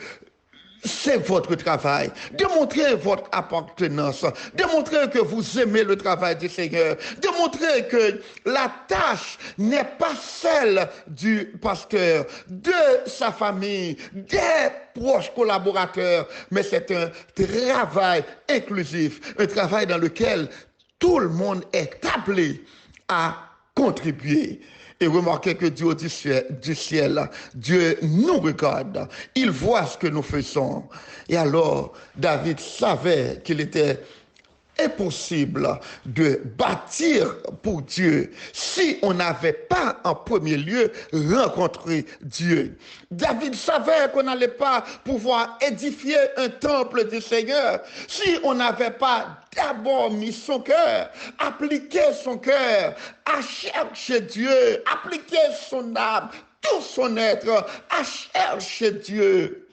c'est votre travail. Démontrez votre appartenance. Démontrez que vous aimez le travail du Seigneur. Démontrez que la tâche n'est pas celle du pasteur, de sa famille, des proches collaborateurs, mais c'est un travail inclusif, un travail dans lequel tout le monde est appelé à contribuer. Et remarquez que Dieu du ciel, Dieu nous regarde. Il voit ce que nous faisons. Et alors, David savait qu'il était impossible de bâtir pour Dieu si on n'avait pas en premier lieu rencontré Dieu. David savait qu'on n'allait pas pouvoir édifier un temple du Seigneur si on n'avait pas d'abord mis son cœur, appliqué son cœur à chercher Dieu, appliqué son âme, tout son être à chercher Dieu.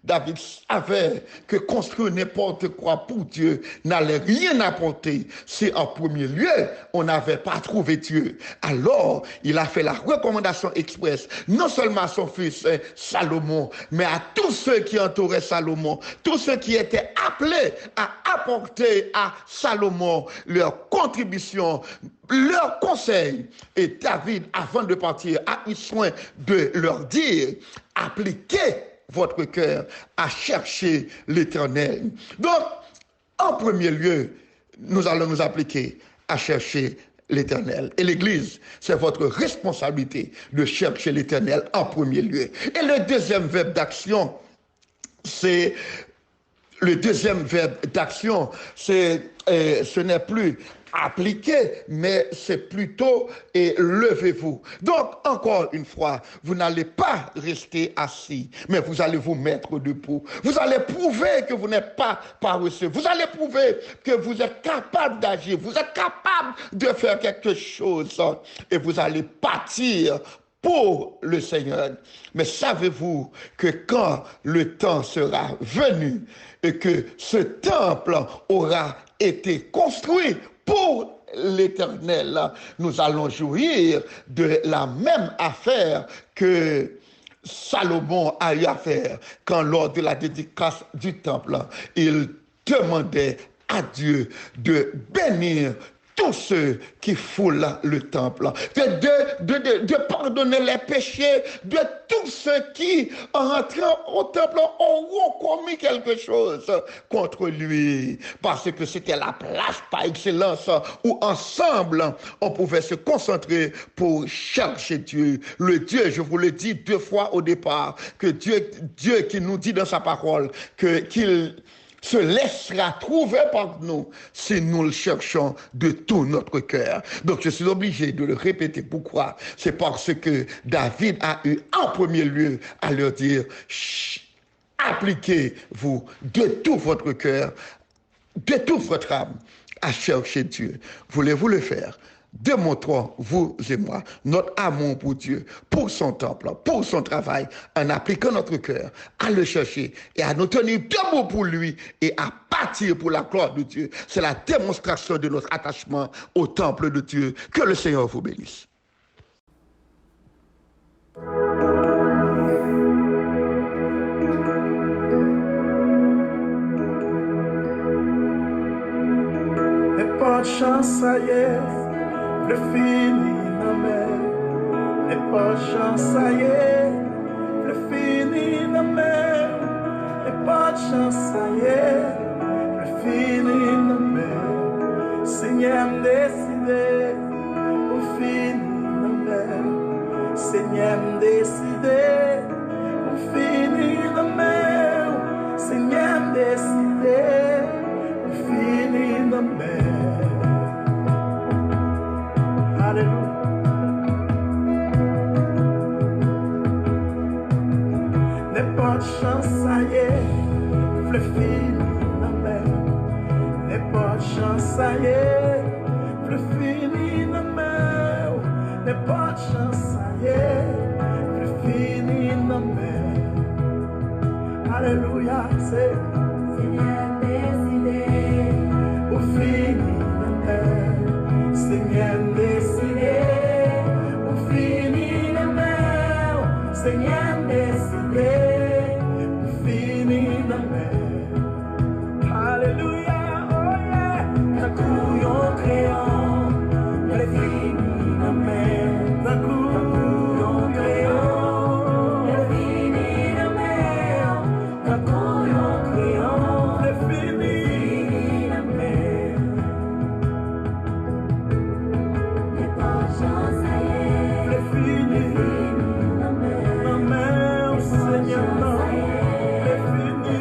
David savait que construire n'importe quoi pour Dieu n'allait rien apporter si en premier lieu on n'avait pas trouvé Dieu. Alors il a fait la recommandation expresse non seulement à son fils Salomon, mais à tous ceux qui entouraient Salomon, tous ceux qui étaient appelés à apporter à Salomon leur contribution, leurs conseils. Et David, avant de partir, a eu soin de leur dire: appliquez votre cœur à chercher l'Éternel. Donc, en premier lieu, nous allons nous appliquer à chercher l'Éternel. Et l'Église, c'est votre responsabilité de chercher l'Éternel en premier lieu. Et le deuxième verbe d'action, ce n'est plus appliquer, mais c'est plutôt levez-vous. Donc, encore une fois, vous n'allez pas rester assis, mais vous allez vous mettre debout. Vous allez prouver que vous n'êtes pas paresseux. Vous allez prouver que vous êtes capable d'agir. Vous êtes capable de faire quelque chose. Et vous allez bâtir pour le Seigneur. Mais savez-vous que quand le temps sera venu et que ce temple aura été construit pour l'Éternel, nous allons jouir de la même affaire que Salomon a eu à faire quand, lors de la dédicace du temple, il demandait à Dieu de bénir tous ceux qui foulent le temple, de pardonner les péchés de tous ceux qui, en rentrant au temple, auront commis quelque chose contre lui. Parce que c'était la place par excellence où ensemble on pouvait se concentrer pour chercher Dieu. Le Dieu, je vous le dis 2 fois au départ, que Dieu qui nous dit dans sa parole qu'il se laissera trouver par nous si nous le cherchons de tout notre cœur. Donc je suis obligé de le répéter. Pourquoi? C'est parce que David a eu en premier lieu à leur dire: appliquez-vous de tout votre cœur, de toute votre âme à chercher Dieu. Voulez-vous le faire? Démontrons, vous et moi, notre amour pour Dieu, pour son temple, pour son travail, en appliquant notre cœur à le chercher et à nous tenir debout pour lui et à bâtir pour la gloire de Dieu. C'est la démonstration de notre attachement au temple de Dieu. Que le Seigneur vous bénisse. Et pas de chance, ça y est. Le fini non mais, n'est pas chance, ça y est. Le fini non mais, n'est pas de chance, ça y est. Le fini non mais, Seigneur me décidé. Au fini non mais, Seigneur me décidé. Au fini non mais, Seigneur me décidé. Au fini non mais. Alléluia. N'est pas de chance, ça y est, le fini non mais, pas de chance, ça y est, plus fini dans mer. N'est pas de chance, ça y est, plus fini dans mer. Alléluia, c'est Seigneur décidé, au fini dans mer. Seigneur décidé, au fini dans mer. Seigneur décidé, au fini dans mer. Alléluia, oh yeah. D'un coup, yon crayon, le fini dans mer. D'un coup, yon crayon, le fini dans mer. D'un coup, yon crayon, le fini dans mer. n'est pas chance à Le fini dans mer, Seigneur, non. Le fini.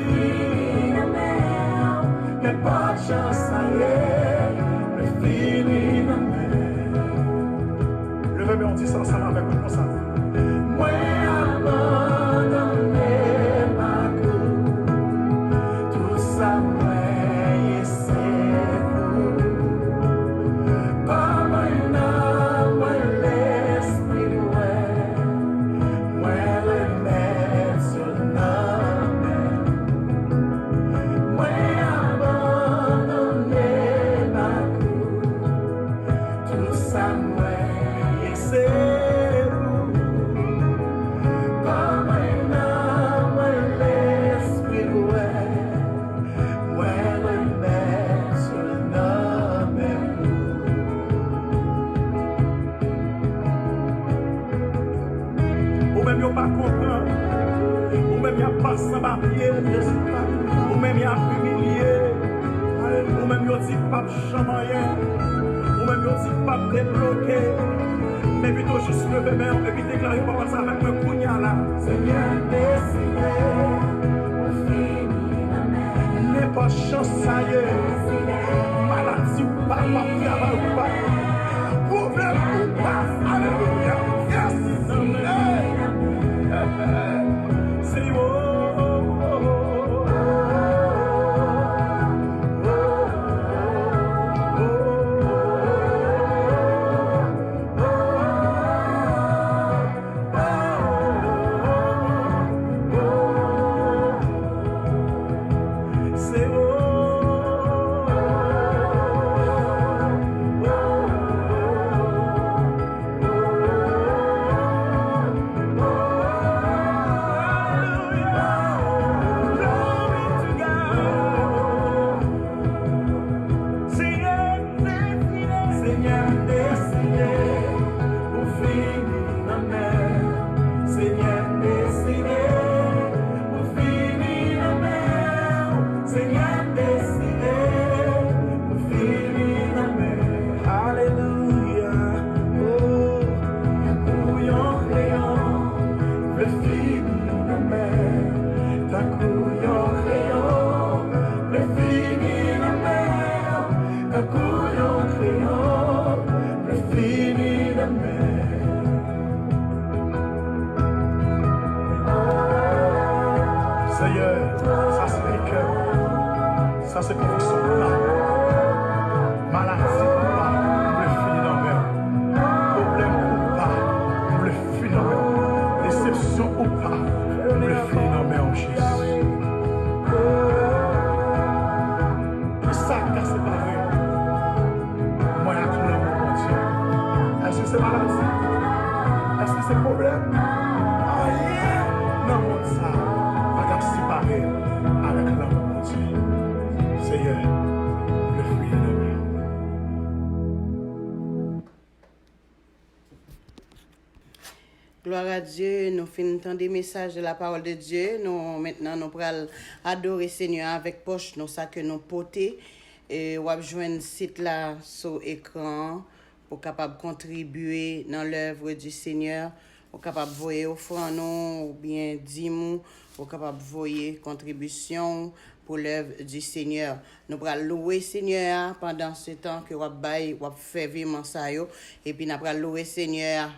N'est pas de chance, ça y est, le fini dans mer. Levez-moi, on dit ça ensemble avec moi, comme ça. Moi, abandonné ma cour, tout ça, moi, c'est pour. Pas maintenant, moi, l'esprit, moi, le mettre sur la mer. Moi, abandonné ma cour, tout ça, moi, c'est vous. Pas maintenant, moi, l'esprit, moi, le mettre sur la mer. Ou même yon pas comprendre, ou même yon pas sans papier, ou même yon humilié, ou même yon dit pas chamayen, ou même yon dit pas débloqué, mais plutôt juste lever main et puis déclarer par ça avec le kounya là. Seigneur décidé, au fini la mer. N'est pas chance ça y est, maladie ou pas, travail ou pas, problème ou pas, alléluia, yes, c'est oh, c'est Seigneur décidé, au fini la mer. Seigneur décidé, au fini la mer. Seigneur décidé, au fini la mer. Alléluia, oh, couillon crayon, le fini la mer. Ta couillon crayon, le fini la mer. Ta couillon crayon, le fini la mer. Seigneur, ça c'est les cœurs, ça c'est conviction pour là. Maladie pour pas, le fini dans la mer. Problème pour pas, le fini dans la mer. Déception ou pas, le fini dans la mer en Jésus. Ça, c'est pas vrai. Moi, il y a tout le monde, mon Dieu. Est-ce que c'est maladie? Est-ce que c'est problème? Ah, yeah! Non, mon ça. Madame séparée avec l'amour, mon Dieu. Seigneur, le fruit de la mer. Gloire à Dieu, nous finissons des messages de la parole de Dieu. Maintenant, nous pourrons adorer Seigneur avec poche, nous ça que nous porter. Et on va joindre site là sur écran pour capable contribuer dans l'œuvre du Seigneur. Pour capable voyer offrande ou bien dîmes, pour capable voyer contribution pour l'œuvre du Seigneur. Nous allons louer Seigneur pendant ce temps que nous fait vivre ça yo et puis nous allons louer Seigneur,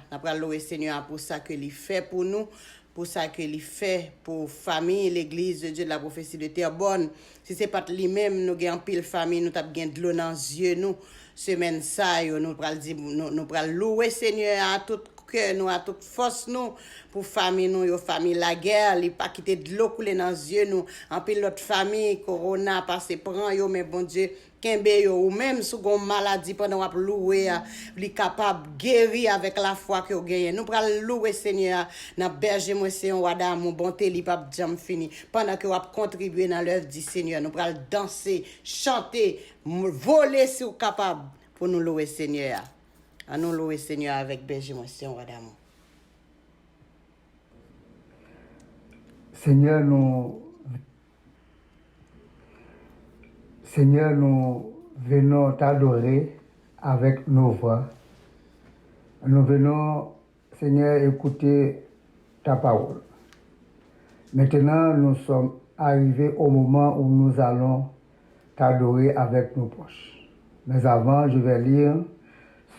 pour ça que il fait pour nous pour ça que il fait pour famille l'église de Dieu de la prophétie de Terrebonne. Si c'est pas lui-même nous gagne pile famille nous t'a gagne de l'eau dans les yeux nous semaine ça nous pral dire nous pral louer Seigneur à tout cœur nous à toute force nous pour famille nous yo famille la guerre li pas quitter de l'eau couler dans les yeux nous en pile l'autre famille corona passé prend yo mais bon Dieu kembe yo ou même sous gon maladie pendant wap louer li capable guérir avec la foi que yo gagne nous pral louer Seigneur n'a berger moi c'est un wada mon bonté li pas jam fini pendant que wap contribuer dans l'œuvre du Seigneur nous pral danser chanter voler si ou capable pour nous louer Seigneur. À nous louer Seigneur avec berger moi c'est un wada mon. Seigneur, nous venons t'adorer avec nos voix. Nous venons, Seigneur, écouter ta parole. Maintenant, nous sommes arrivés au moment où nous allons t'adorer avec nos proches. Mais avant, je vais lire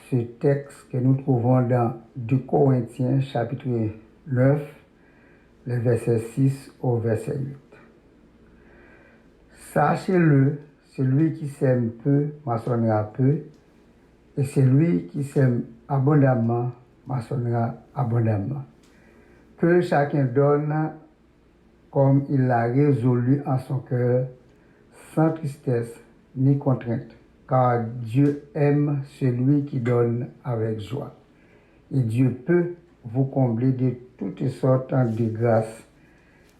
ce texte que nous trouvons dans 2 Corinthiens, chapitre 9, les versets 6 au verset 8. Sachez-le, celui qui sème peu moissonnera peu, et celui qui sème abondamment moissonnera abondamment. Que chacun donne comme il l'a résolu en son cœur, sans tristesse ni contrainte, car Dieu aime celui qui donne avec joie. Et Dieu peut vous combler de toutes sortes de grâces,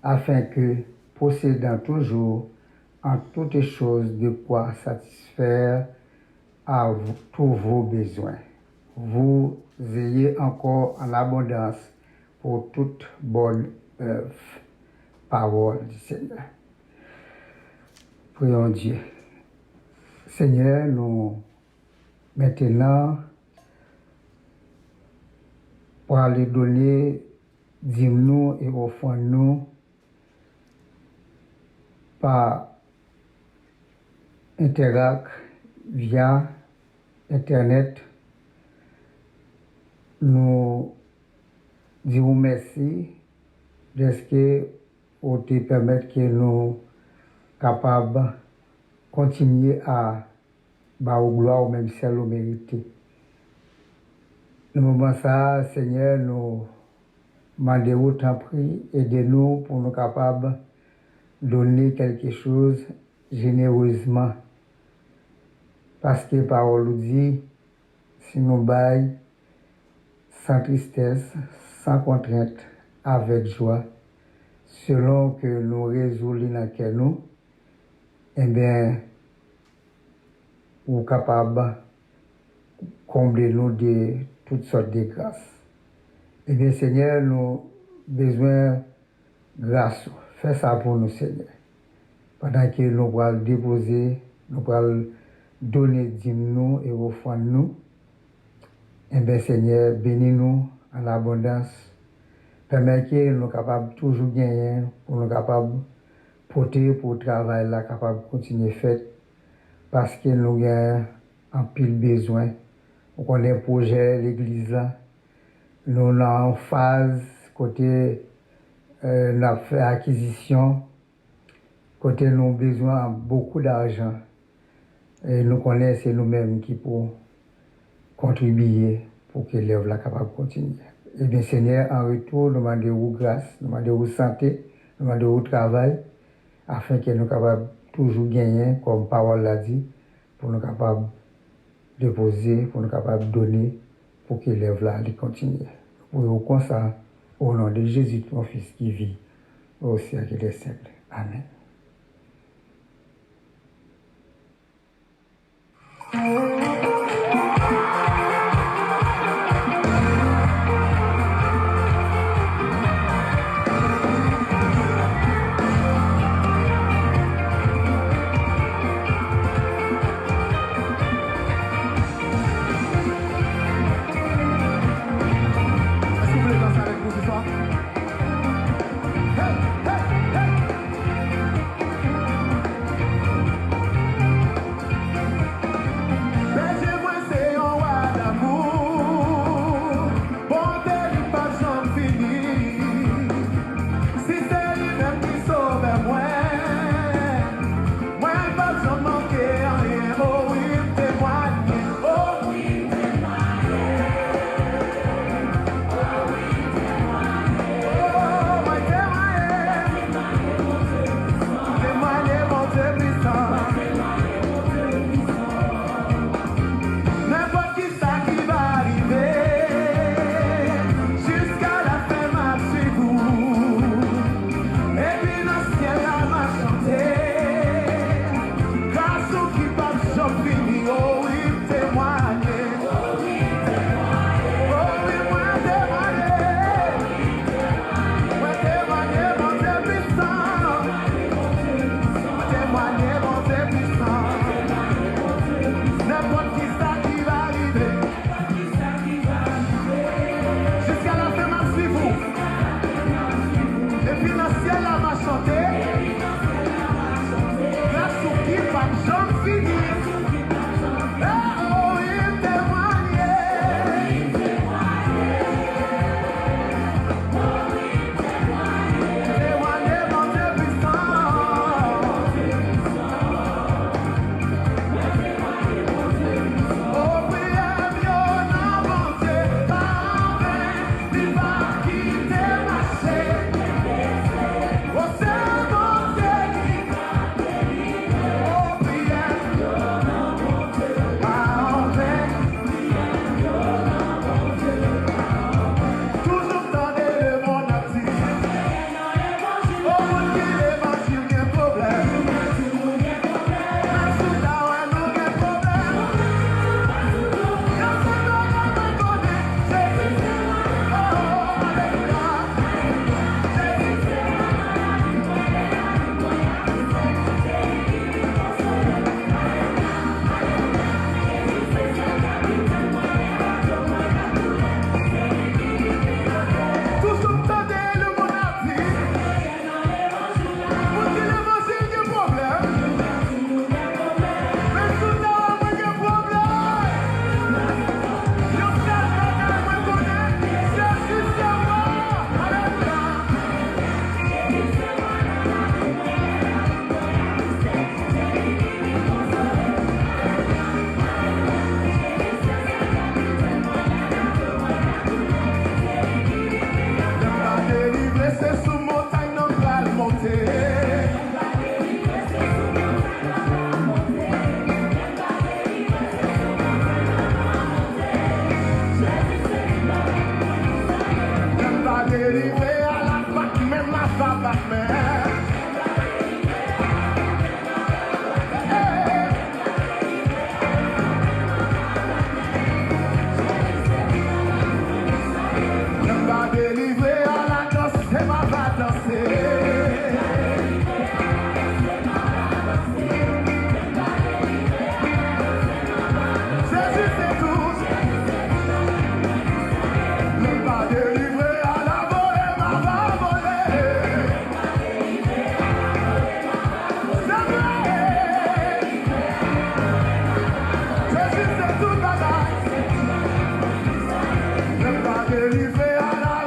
afin que, possédant toujours en toutes choses de quoi satisfaire à tous vos besoins, vous ayez encore en abondance pour toute bonne œuvre. Parole du Seigneur. Prions Dieu. Seigneur, nous maintenant pour aller donner dîmes-nous et offrande-nous par Interact via Internet. Nous disons merci de ce que vous te permettre que nous capables de continuer à bâtir gloire au même ciel au mérité. Le moment ça, Seigneur, nous demandons tant prix, aidez-nous pour nous capables de donner quelque chose généreusement. Parce que parole nous dit, si nous baillons sans tristesse, sans contrainte, avec joie, selon que nous résolvons dans quel nous, eh bien, nous sommes capables de combler nous de toutes sortes de grâces. Eh bien, Seigneur, nous avons besoin de grâce. Fais ça pour nous, Seigneur. Pendant que nous allons déposer, nous allons donner dîmes-nous et offrande-nous, eh bien, Seigneur, bénis-nous en abondance. Permet que nous sommes capables de toujours gagner, pour nous capables de porter pour le travail, là, capables de continuer à faire, parce que nous avons un pile besoin. On connaît un projet, l'église là, nous sommes en phase, côté la fait acquisition, côté nous avons besoin de beaucoup d'argent. Et nous connaissons, c'est nous-mêmes qui pouvons contribuer pour que l'œuvre là capable de continuer. Eh bien, Seigneur, en retour, nous demandons grâce, nous demandons santé, nous demandons travail, afin que nous soyons capables de toujours gagner, comme parole l'a dit, pour nous capables de déposer, pour nous capables de donner, pour que l'œuvre là continue. Pour comme ça, au nom de Jésus, ton Fils qui vit au siècle des siècles. Amen. Est-ce que vous voulez danser avec nous ce soir? Hey, hey, hey! délivré à la Batman, ma Batman. Délivré à la danse, c'est ma va danser. Jésus c'est tout. Ne pas délivrer à la volée, ma va voler. C'est vrai. Jésus c'est tout bagaille. Ne pas délivrer à la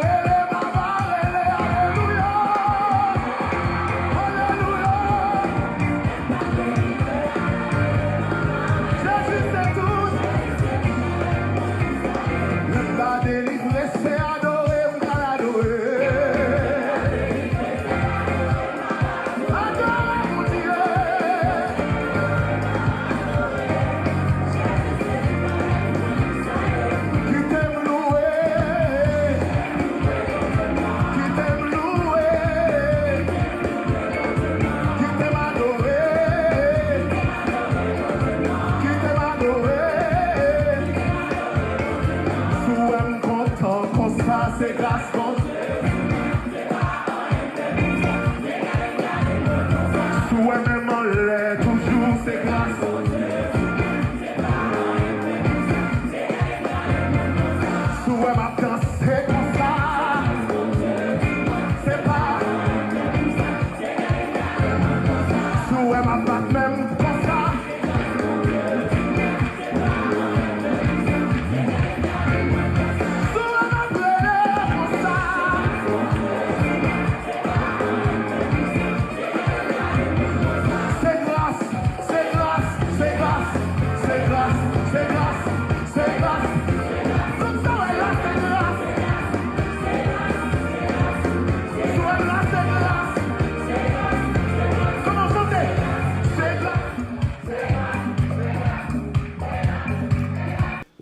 c'est grâce contre Souhait même en l'air, toujours c'est grâce. Souhait ma danser comme ça. C'est pas Souhait ma batte même comme ça.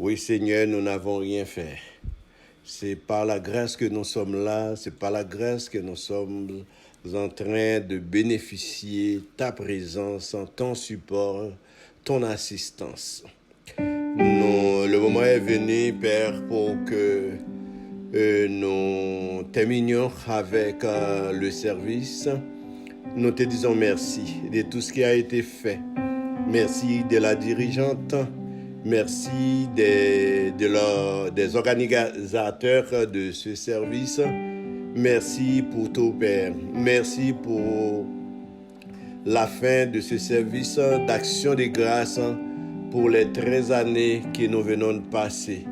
Oui, Seigneur, nous n'avons rien fait. C'est par la grâce que nous sommes là, c'est par la grâce que nous sommes en train de bénéficier ta présence, ton support, ton assistance. Le moment est venu, Père, pour que nous terminions avec le service. Nous te disons merci de tout ce qui a été fait. Merci de la dirigeante. Merci des organisateurs de ce service. Merci pour tout, Père. Merci pour la fin de ce service d'action de grâce pour les 13 années que nous venons de passer.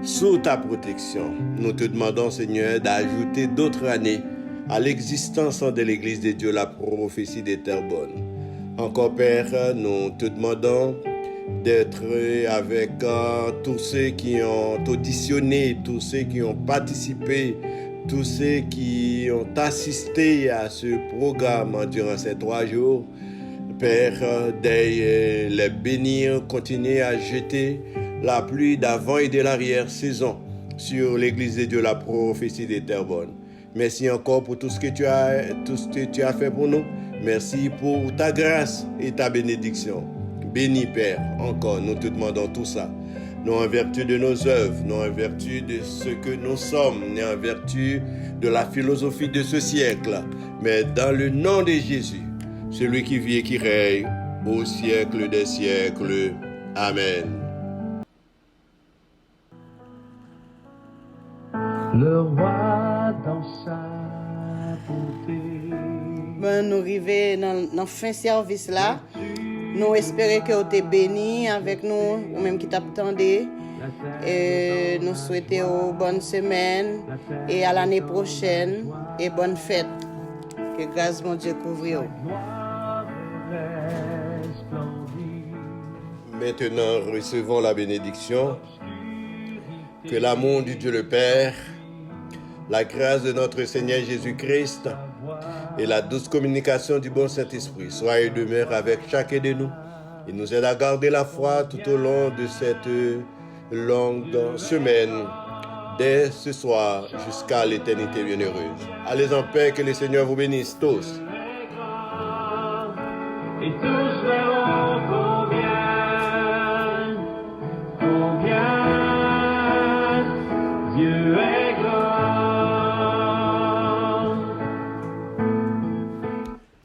Sous ta protection, nous te demandons, Seigneur, d'ajouter d'autres années à l'existence de l'Église de Dieu, la prophétie des Terres Bonnes. Encore, Père, nous te demandons d'être avec tous ceux qui ont auditionné, tous ceux qui ont participé, tous ceux qui ont assisté à ce programme durant ces 3 jours. Père, les bénir, continuer à jeter la pluie d'avant et de l'arrière-saison sur l'Église de Dieu, la prophétie des Terres Bonnes. Merci encore pour tout ce que tu as fait pour nous. Merci pour ta grâce et ta bénédiction. Béni, Père, encore, nous te demandons tout ça. Non en vertu de nos œuvres, non en vertu de ce que nous sommes, ni en vertu de la philosophie de ce siècle, mais dans le nom de Jésus, celui qui vit et qui règne au siècle des siècles. Amen. Le roi dans sa beauté. Nous arrivons dans la fin service là. Nous espérons que vous êtes bénis avec nous, ou même qui t'attendez. Et nous souhaitons une bonne semaine et à l'année prochaine et bonne fête. Que grâce mon Dieu couvre. Maintenant, recevons la bénédiction. Que l'amour du Dieu le Père, la grâce de notre Seigneur Jésus-Christ et la douce communication du bon Saint-Esprit soient et demeurent avec chacun de nous et nous aide à garder la foi tout au long de cette longue semaine dès ce soir jusqu'à l'éternité bienheureuse. Allez en paix, que le Seigneur vous bénisse tous. Et tous